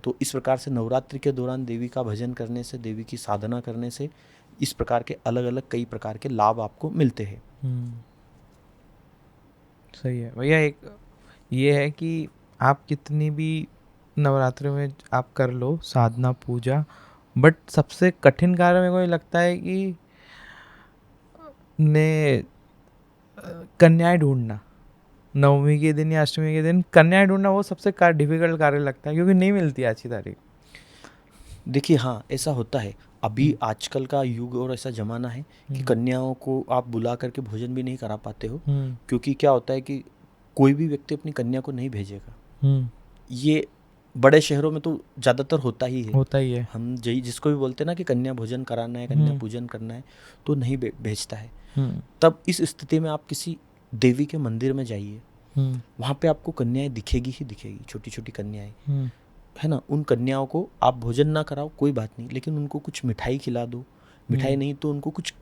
तो इस प्रकार से नवरात्रि के दौरान देवी का भजन करने से, देवी की साधना करने से इस प्रकार के अलग अलग कई प्रकार के लाभ आपको मिलते हैं। सही है भैया। एक ये है कि आप कितनी भी नवरात्रि में आप कर लो साधना पूजा, बट सबसे कठिन कार्य मेरे को ये लगता है कि कन्याएं ढूंढना। नवमी के दिन या अष्टमी के दिन कन्याएं ढूंढना वो सबसे डिफिकल्ट कार्य लगता है, क्योंकि नहीं मिलती आज की तारीख। देखिए, हाँ, ऐसा होता है। अभी आजकल का युग और ऐसा ज़माना है कि कन्याओं को आप बुला करके भोजन भी नहीं करा पाते हो, क्योंकि क्या होता है कि कोई भी व्यक्ति अपनी कन्या को नहीं भेजेगा। ये बड़े शहरों में तो ज़्यादातर होता ही है। हम जिसको भी बोलते हैं ना कि कन्या भोजन कराना है, कन्या पूजन करना है, तो नहीं भेजता है। तब इस स्थिति में आप किसी देवी के मंदिर में जाइए, वहाँ पे आपको कन्याएं दिखेगी ही दिखेगी, छोटी छोटी कन्याएं, है ना। उन कन्याओं को आप भोजन ना कराओ कोई बात नहीं, लेकिन उनको कुछ मिठाई खिला दो। मिठाई नहीं तो उनको कुछ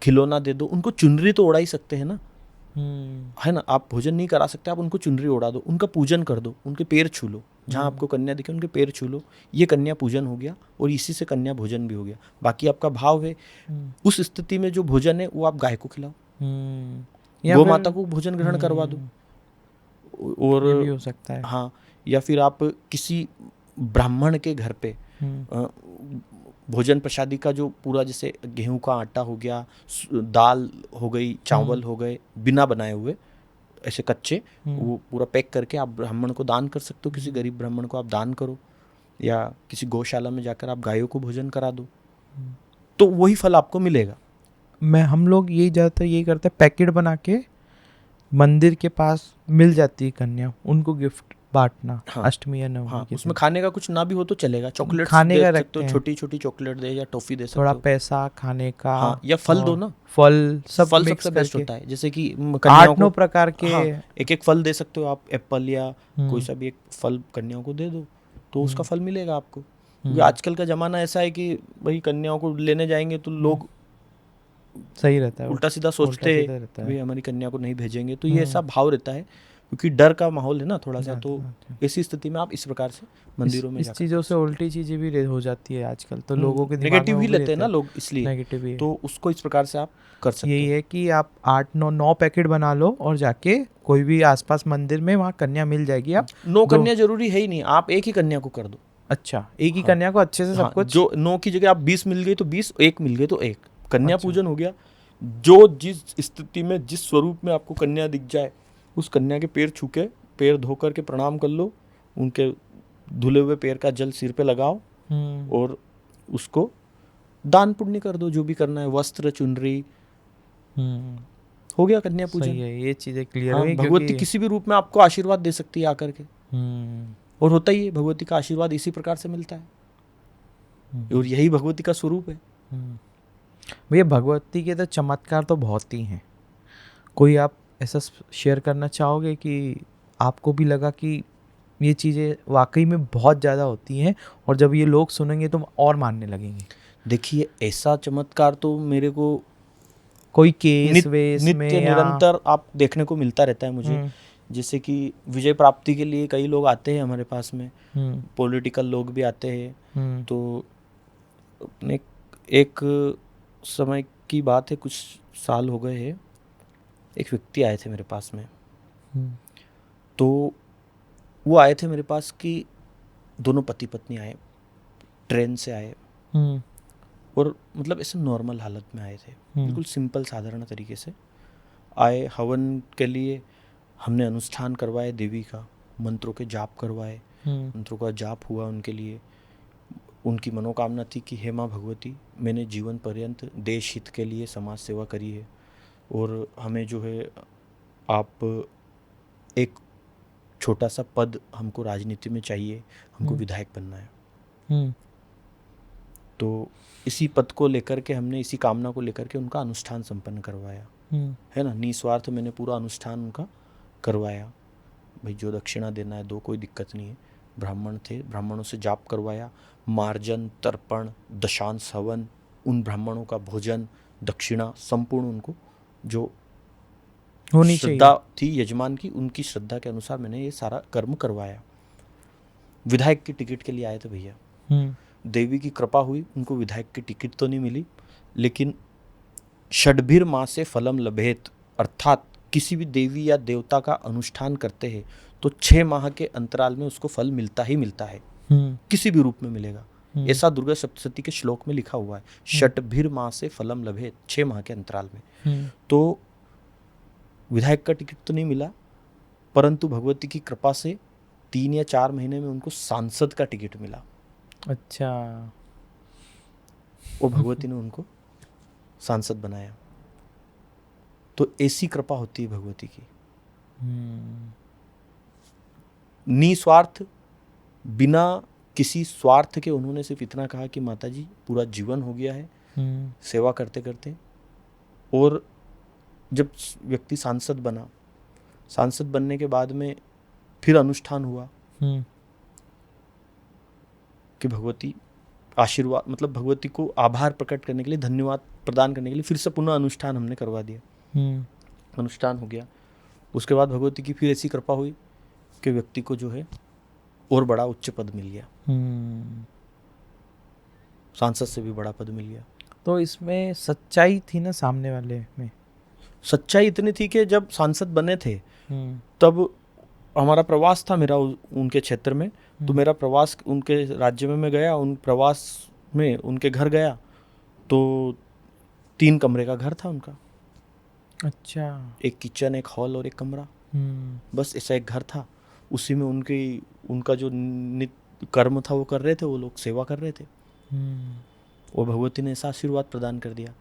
खिलौना दे दो। उनको चुनरी तो ओढ़ा ही सकते हैं ना, है ना। आप भोजन नहीं करा सकते, आप उनको चुनरी ओढ़ा दो, उनका पूजन कर दो, उनके पैर छू लो। जहाँ आपको कन्या दिखे उनके पैर छू लो। ये कन्या पूजन हो गया, और इसी से कन्या भोजन भी हो गया। बाकी आपका भाव है, उस स्थिति में जो भोजन है वो आप गाय को खिलाओ, गौ माता को भोजन ग्रहण करवा दो। और ये भी हो सकता है। हाँ, या फिर आप किसी ब्राह्मण के घर पे भोजन प्रसादी का जो पूरा, जैसे गेहूं का आटा हो गया, दाल हो गई, चावल हो गए, बिना बनाए हुए ऐसे कच्चे, वो पूरा पैक करके आप ब्राह्मण को दान कर सकते हो। किसी गरीब ब्राह्मण को आप दान करो, या किसी गौशाला में जाकर आप गायों को भोजन करा दो, तो वही फल आपको मिलेगा। हम लोग यही ज़्यादातर यही करते हैं, पैकेट बना के मंदिर के पास मिल जाती है कन्या, उनको गिफ्ट बांटना। हाँ, अष्टमी या नवमी। हाँ, उसमें खाने का कुछ ना भी हो तो चलेगा, चॉकलेट खाने का रखते हो, छोटी छोटी चॉकलेट दे या टॉफी दे सकते हो, थोड़ा पैसा खाने का। हाँ, या फल दो ना, फल सबसे बेस्ट होता है। जैसे कि 8-9 प्रकार के, हाँ, एक फल दे सकते हो आप, एप्पल या कोई सा भी एक फल कन्याओं को दे दो, तो उसका फल मिलेगा आपको। क्योंकि आजकल का जमाना ऐसा है कि भाई कन्याओं को लेने जाएंगे तो लोग सही रहता है, उल्टा सीधा सोचते हैं भाई हमारी कन्या को नहीं भेजेंगे, तो ये ऐसा भाव रहता है, क्योंकि डर का माहौल है ना थोड़ा सा। तो ऐसी स्थिति में आप इस प्रकार से मंदिरों में इस चीज़ों से उल्टी चीज़ें भी हो जाती है आजकल, तो लोगों के नेगेटिव ही लेते हैं ना लोग, इसलिए नेगेटिव ही। तो उसको इस प्रकार से आप कर सकते यही है कि आप 8-9 पैकेट बना लो, और जाके कोई भी आसपास मंदिर में वहाँ कन्या मिल जाएगी। आप 9 कन्या जरूरी है ही नहीं, आप एक ही कन्या को कर दो। अच्छा, एक ही कन्या को अच्छे से सब कुछ। जो 9 की जगह आप 20 मिल गई तो 20, 1 मिल गई तो 1, कन्या पूजन हो गया। जो जिस स्थिति में, जिस स्वरूप में आपको कन्या दिख जाए, उस कन्या के पैर छू के पैर धो कर के प्रणाम कर लो, उनके धुले हुए पैर का जल सिर पे लगाओ और उसको दान पुण्य कर दो, जो भी करना है, वस्त्र चुनरी, हो गया कन्या पूजन। सही है, ये चीज़ें क्लियर हाँ, हुई भगवती क्योंकि किसी भी रूप में आपको आशीर्वाद दे सकती है आकर के, और होता ही है, भगवती का आशीर्वाद इसी प्रकार से मिलता है और यही भगवती का स्वरूप है। भैया भगवती के तो चमत्कार तो बहुत ही हैं, कोई आप ऐसा शेयर करना चाहोगे कि आपको भी लगा कि ये चीज़ें वाकई में बहुत ज़्यादा होती हैं और जब ये लोग सुनेंगे तो और मानने लगेंगे? देखिए, ऐसा चमत्कार तो मेरे को कोई केस वेस में नित्य या निरंतर आप देखने को मिलता रहता है मुझे। जैसे कि विजय प्राप्ति के लिए कई लोग आते हैं हमारे पास में, पॉलिटिकल लोग भी आते हैं। तो अपने एक समय की बात है, कुछ साल हो गए हैं, एक व्यक्ति आए थे मेरे पास में। तो वो आए थे मेरे पास कि दोनों पति पत्नी आए, ट्रेन से आए और मतलब ऐसे नॉर्मल हालत में आए थे, बिल्कुल सिंपल साधारण तरीके से आए। हवन के लिए हमने अनुष्ठान करवाए, देवी का मंत्रों के जाप करवाए, मंत्रों का जाप हुआ उनके लिए। उनकी मनोकामना थी कि हे माँ भगवती, मैंने जीवन पर्यंत देश हित के लिए समाज सेवा करी है और हमें जो है आप एक छोटा सा पद हमको राजनीति में चाहिए, हमको विधायक बनना है। तो इसी पद को लेकर के हमने, इसी कामना को लेकर के उनका अनुष्ठान संपन्न करवाया, है ना, निस्वार्थ मैंने पूरा अनुष्ठान उनका करवाया। भाई जो दक्षिणा देना है दो, कोई दिक्कत नहीं है। ब्राह्मण थे, ब्राह्मणों से जाप करवाया, मार्जन, तर्पण, दशांश हवन, उन ब्राह्मणों का भोजन, दक्षिणा संपूर्ण उनको जो होनी श्रद्धा चाहिए थी यजमान की, उनकी श्रद्धा के अनुसार मैंने ये सारा कर्म करवाया। विधायक की टिकट के लिए आए थे भैया, देवी की कृपा हुई, उनको विधायक की टिकट तो नहीं मिली, लेकिन षड्भिर मासे फलम लभेत, अर्थात किसी भी देवी या देवता का अनुष्ठान करते हैं तो 6 माह के अंतराल में उसको फल मिलता ही मिलता है, किसी भी रूप में मिलेगा। ऐसा दुर्गा सप्तशती के श्लोक में लिखा हुआ है, षड्भिर मासे फलम लभेत, 6 माह के अंतराल में। तो विधायक का टिकट तो नहीं मिला, परंतु भगवती की कृपा से 3 या 4 महीने में उनको सांसद का टिकट मिला। अच्छा, वो भगवती ने उनको सांसद बनाया। तो ऐसी कृपा होती है भगवती की, निस्वार्थ, बिना किसी स्वार्थ के। उन्होंने सिर्फ इतना कहा कि माता जी पूरा जीवन हो गया है सेवा करते करते। और जब व्यक्ति सांसद बना, सांसद बनने के बाद में फिर अनुष्ठान हुआ कि भगवती आशीर्वाद, मतलब भगवती को आभार प्रकट करने के लिए, धन्यवाद प्रदान करने के लिए फिर से पुनः अनुष्ठान हमने करवा दिया। अनुष्ठान हो गया, उसके बाद भगवती की फिर ऐसी कृपा हुई कि व्यक्ति को जो है और बड़ा उच्च पद मिल गया, सांसद से भी बड़ा पद मिल गया। तो इसमें सच्चाई थी ना सामने वाले में? सच्चाई इतनी थी कि जब सांसद बने थे तब हमारा प्रवास था मेरा उनके क्षेत्र में, तो मेरा प्रवास उनके राज्य में मैं गया, उन प्रवास में उनके घर गया तो 3 कमरे का घर था उनका। अच्छा, एक किचन, एक हॉल और एक कमरा, बस ऐसा एक घर था। उसी में उनका जो नित्य कर्म था वो कर रहे थे, वो लोग सेवा कर रहे थे। और भगवती ने ऐसा आशीर्वाद प्रदान कर दिया,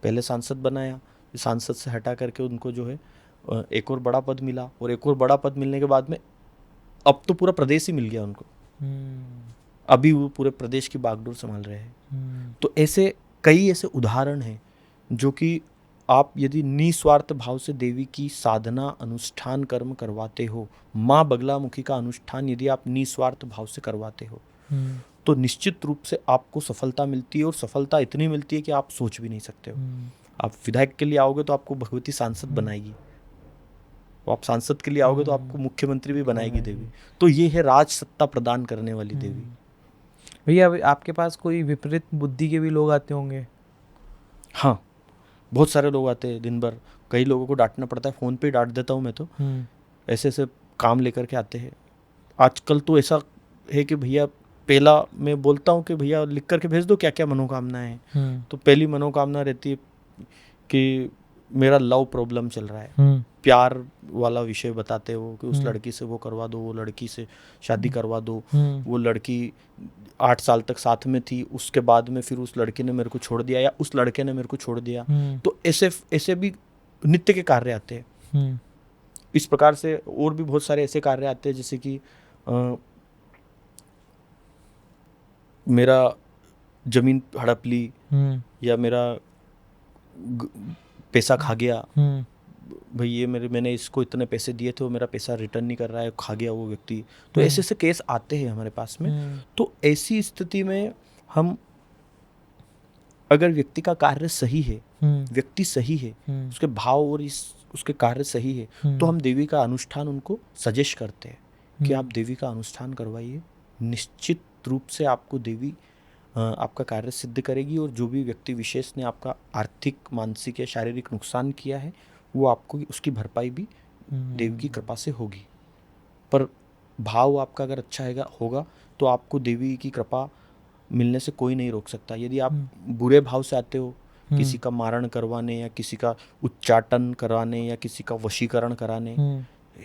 पहले सांसद बनाया, सांसद से हटा करके उनको जो है एक और बड़ा पद मिला, और एक और बड़ा पद मिलने के बाद में अब तो पूरा प्रदेश ही मिल गया उनको। अभी वो पूरे प्रदेश की बागडोर संभाल रहे हैं। तो ऐसे कई ऐसे उदाहरण हैं जो कि आप यदि निस्वार्थ भाव से देवी की साधना, अनुष्ठान, कर्म करवाते हो, माँ बगलामुखी का अनुष्ठान यदि आप निस्वार्थ भाव से करवाते हो तो निश्चित रूप से आपको सफलता मिलती है, और सफलता इतनी मिलती है कि आप सोच भी नहीं सकते हो। आप विधायक के लिए आओगे तो आपको भगवती सांसद बनाएगी, आप सांसद के लिए आओगे तो आपको मुख्यमंत्री भी बनाएगी देवी। तो ये है राज सत्ता प्रदान करने वाली देवी। भैया आपके पास कोई विपरीत बुद्धि के भी लोग आते होंगे? हाँ, बहुत सारे लोग आते हैं दिन भर, कई लोगों को डांटना पड़ता है, फ़ोन पे ही डांट देता हूँ मैं तो। ऐसे ऐसे काम लेकर के आते हैं। आजकल तो ऐसा है कि भैया, पहला मैं बोलता हूँ कि भैया लिख करके भेज दो क्या क्या मनोकामनाएं हैं। तो पहली मनोकामना रहती है कि मेरा लव प्रॉब्लम चल रहा है, प्यार वाला विषय बताते हो कि उस लड़की से वो करवा दो, वो लड़की से शादी करवा दो, वो लड़की 8 साल तक साथ में थी, उसके बाद में फिर उस लड़की ने मेरे को छोड़ दिया या उस लड़के ने मेरे को छोड़ दिया। तो ऐसे भी नित्य के कार्य आते हैं। इस प्रकार से और भी बहुत सारे ऐसे कार्य आते हैं, जैसे कि मेरा जमीन हड़प ली या मेरा पैसा खा गया, भाई ये मैंने इसको इतने पैसे दिए थे, वो मेरा पैसा रिटर्न नहीं कर रहा है, खा गया वो व्यक्ति। तो ऐसे ऐसे केस आते हैं हमारे पास में। तो ऐसी स्थिति में हम, अगर व्यक्ति का कार्य सही है, व्यक्ति सही है, उसके भाव और उसके कार्य सही है, तो हम देवी का अनुष्ठान उनको सजेस्ट करते हैं कि आप देवी का अनुष्ठान करवाइए। निश्चित रूप से आपको देवी आपका कार्य सिद्ध करेगी, और जो भी व्यक्ति विशेष ने आपका आर्थिक, मानसिक या शारीरिक नुकसान किया है, वो आपको उसकी भरपाई भी देवी की कृपा से होगी। पर भाव आपका अगर अच्छा होगा तो आपको देवी की कृपा मिलने से कोई नहीं रोक सकता। यदि आप बुरे भाव से आते हो, किसी का मारण करवाने या किसी का उच्चाटन कराने या किसी का वशीकरण कराने,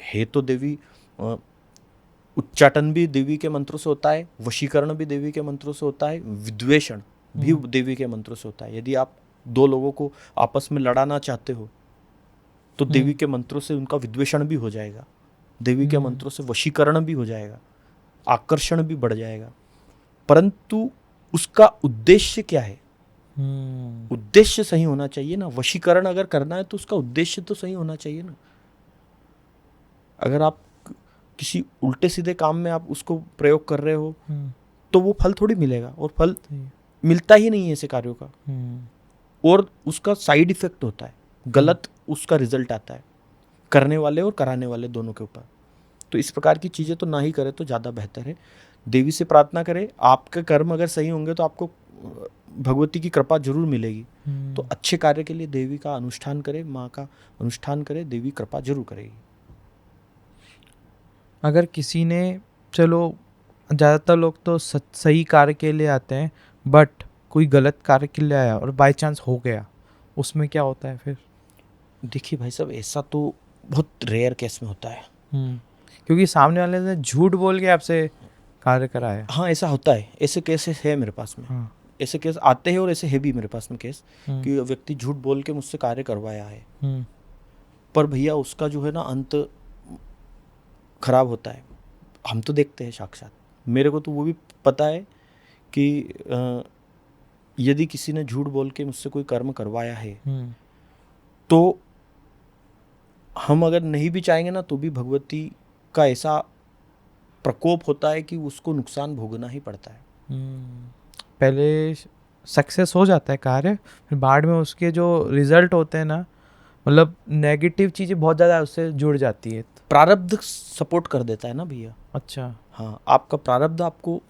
है तो देवी, उच्चाटन भी देवी के मंत्रों से होता है, वशीकरण भी देवी के मंत्रों से होता है, विद्वेषण भी देवी के मंत्रों से होता है। यदि आप दो लोगों को आपस में लड़ाना चाहते हो तो देवी के मंत्रों से उनका विद्वेषण भी हो जाएगा, देवी के मंत्रों से वशीकरण भी हो जाएगा, आकर्षण भी बढ़ जाएगा। परंतु उसका उद्देश्य क्या है? उद्देश्य सही होना चाहिए ना। वशीकरण अगर करना है तो उसका उद्देश्य तो सही होना चाहिए ना। अगर आप किसी उल्टे सीधे काम में आप उसको प्रयोग कर रहे हो तो वो फल थोड़ी मिलेगा, और फल मिलता ही नहीं है ऐसे कार्यों का, और उसका साइड इफेक्ट होता है, गलत उसका रिजल्ट आता है करने वाले और कराने वाले दोनों के ऊपर। तो इस प्रकार की चीज़ें तो ना ही करें तो ज़्यादा बेहतर है। देवी से प्रार्थना करें, आपके कर्म अगर सही होंगे तो आपको भगवती की कृपा जरूर मिलेगी। तो अच्छे कार्य के लिए देवी का अनुष्ठान करें, माँ का अनुष्ठान करें, देवी कृपा जरूर करेगी। अगर किसी ने, चलो ज़्यादातर लोग तो सही कार्य के लिए आते हैं, बट कोई गलत कार्य के लिए आया और बाय चांस हो गया, उसमें क्या होता है फिर? देखिए भाई साहब, ऐसा तो बहुत रेयर केस में होता है, क्योंकि सामने वाले ने झूठ बोल के आपसे कार्य कराया। हाँ, ऐसा होता है, ऐसे केसेस है मेरे पास में। हाँ। ऐसे केस आते हैं और ऐसे है भी मेरे पास में केस कि व्यक्ति झूठ बोल के मुझसे कार्य करवाया है, पर भैया उसका जो है ना अंत खराब होता है। हम तो देखते हैं साक्षात, मेरे को तो वो भी पता है कि यदि किसी ने झूठ बोल के मुझसे कोई कर्म करवाया है तो हम अगर नहीं भी चाहेंगे ना तो भी भगवती का ऐसा प्रकोप होता है कि उसको नुकसान भोगना ही पड़ता है। पहले सक्सेस हो जाता है कार्य, फिर बाद में उसके जो रिजल्ट होते हैं ना, मतलब नेगेटिव चीज़ें बहुत ज़्यादा उससे जुड़ जाती है। प्रारब्ध सपोर्ट कर देता है ना भैया। अच्छा। हाँ, आपका प्रारब्ध आपको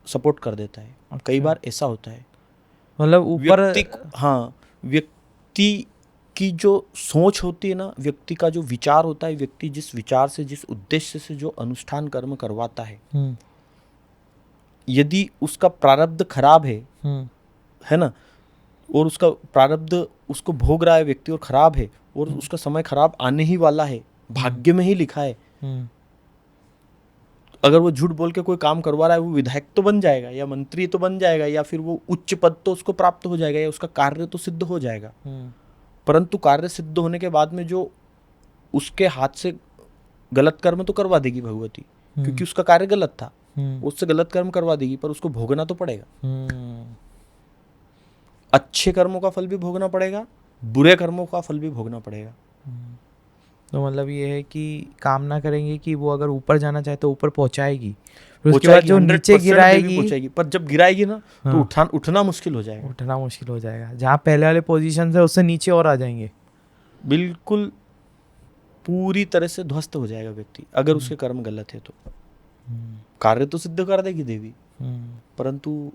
सपोर्ट कर देता है। अच्छा। कई बार ऐसा होता है, मतलब ऊपर, हाँ, व्यक्ति की जो सोच होती है ना, व्यक्ति का जो विचार होता है, व्यक्ति जिस विचार से, जिस उद्देश्य से जो अनुष्ठान कर्म करवाता है, यदि उसका प्रारब्ध खराब है ना, और उसका प्रारब्ध उसको भोग रहा है व्यक्ति और खराब है, और उसका समय खराब आने ही वाला है, भाग्य में ही लिखा है, अगर वो झूठ बोल के कोई काम करवा रहा है, वो विधायक तो बन जाएगा या मंत्री तो बन जाएगा या फिर वो उच्च पद तो उसको प्राप्त हो जाएगा या उसका कार्य तो सिद्ध हो जाएगा। परंतु कार्य सिद्ध होने के बाद में जो उसके हाथ से गलत कर्म तो करवा देगी भगवती, क्योंकि उसका कार्य गलत था, उससे गलत कर्म करवा देगी, पर उसको भोगना तो पड़ेगा। अच्छे कर्मों का फल भी भोगना पड़ेगा, बुरे कर्मों का फल भी भोगना पड़ेगा। तो मतलब ये है कि कामना करेंगे कि वो अगर ऊपर जाना चाहे तो ऊपर पहुंचाएगी, फिर उसके बाद जो नीचे गिराएगी, पर जब गिराएगी ना तो उठना मुश्किल हो जाएगा। उठना मुश्किल हो जाएगा, जहाँ पहले वाले पोजीशन से उससे नीचे और आ जाएंगे, बिल्कुल पूरी तरह से ध्वस्त हो जाएगा व्यक्ति, अगर उसके कर्म गलत है तो। कार्य तो सिद्ध कर देगी देवी, परंतु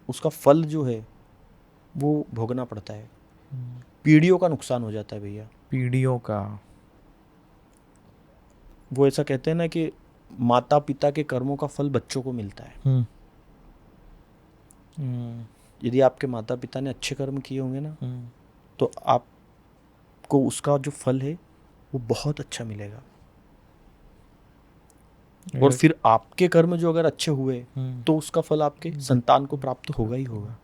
उसका फल जो है वो भोगना पड़ता है। पीढ़ियों का नुकसान हो जाता है भैया, पीढ़ियों का। वो ऐसा कहते हैं ना कि माता पिता के कर्मों का फल बच्चों को मिलता है। यदि आपके माता पिता ने अच्छे कर्म किए होंगे ना, तो आप आपको उसका जो फल है वो बहुत अच्छा मिलेगा। और फिर आपके कर्म जो अगर अच्छे हुए तो उसका फल आपके संतान को प्राप्त होगा ही होगा।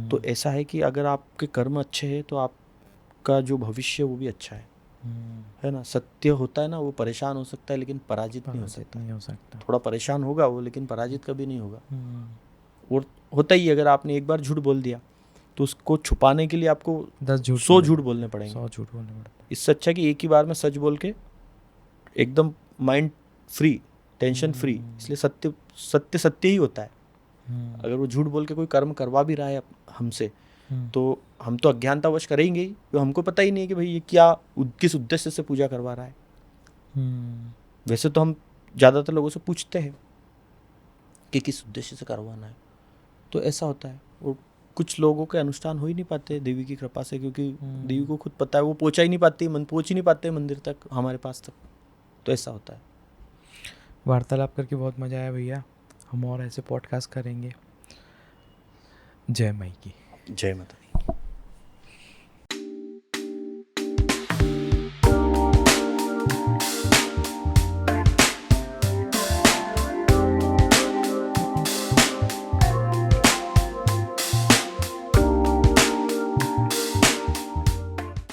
तो ऐसा है कि अगर आपके कर्म अच्छे हैं तो आपका जो भविष्य वो भी अच्छा है ना। सत्य होता है ना, वो परेशान हो सकता है लेकिन पराजित नहीं हो सकता। थोड़ा परेशान होगा वो, लेकिन पराजित कभी नहीं होगा। और होता ही, अगर आपने एक बार झूठ बोल दिया तो उसको छुपाने के लिए आपको 100 झूठ बोलने पड़ेंगे। 100 झूठ बोलने पड़ते। इससे अच्छा कि एक ही बार में सच बोल के एकदम माइंड फ्री, टेंशन फ्री। इसलिए सत्य सत्य सत्य ही होता है। अगर वो झूठ बोल के कोई कर्म करवा भी रहा है हमसे, तो हम तो अज्ञानतावश करेंगे ही, तो हमको पता ही नहीं है कि भाई ये क्या किस उद्देश्य से पूजा करवा रहा है। वैसे तो हम ज़्यादातर लोगों से पूछते हैं कि किस उद्देश्य से करवाना है, तो ऐसा होता है। और कुछ लोगों के अनुष्ठान हो ही नहीं पाते देवी की कृपा से, क्योंकि देवी को खुद पता है, वो पहुँचा ही नहीं पाती, पहुँच ही नहीं पाते मंदिर तक, हमारे पास तक। तो ऐसा होता है। वार्तालाप करके बहुत मज़ा आया भैया। हम और ऐसे पॉडकास्ट करेंगे। जय माई की। जय माता।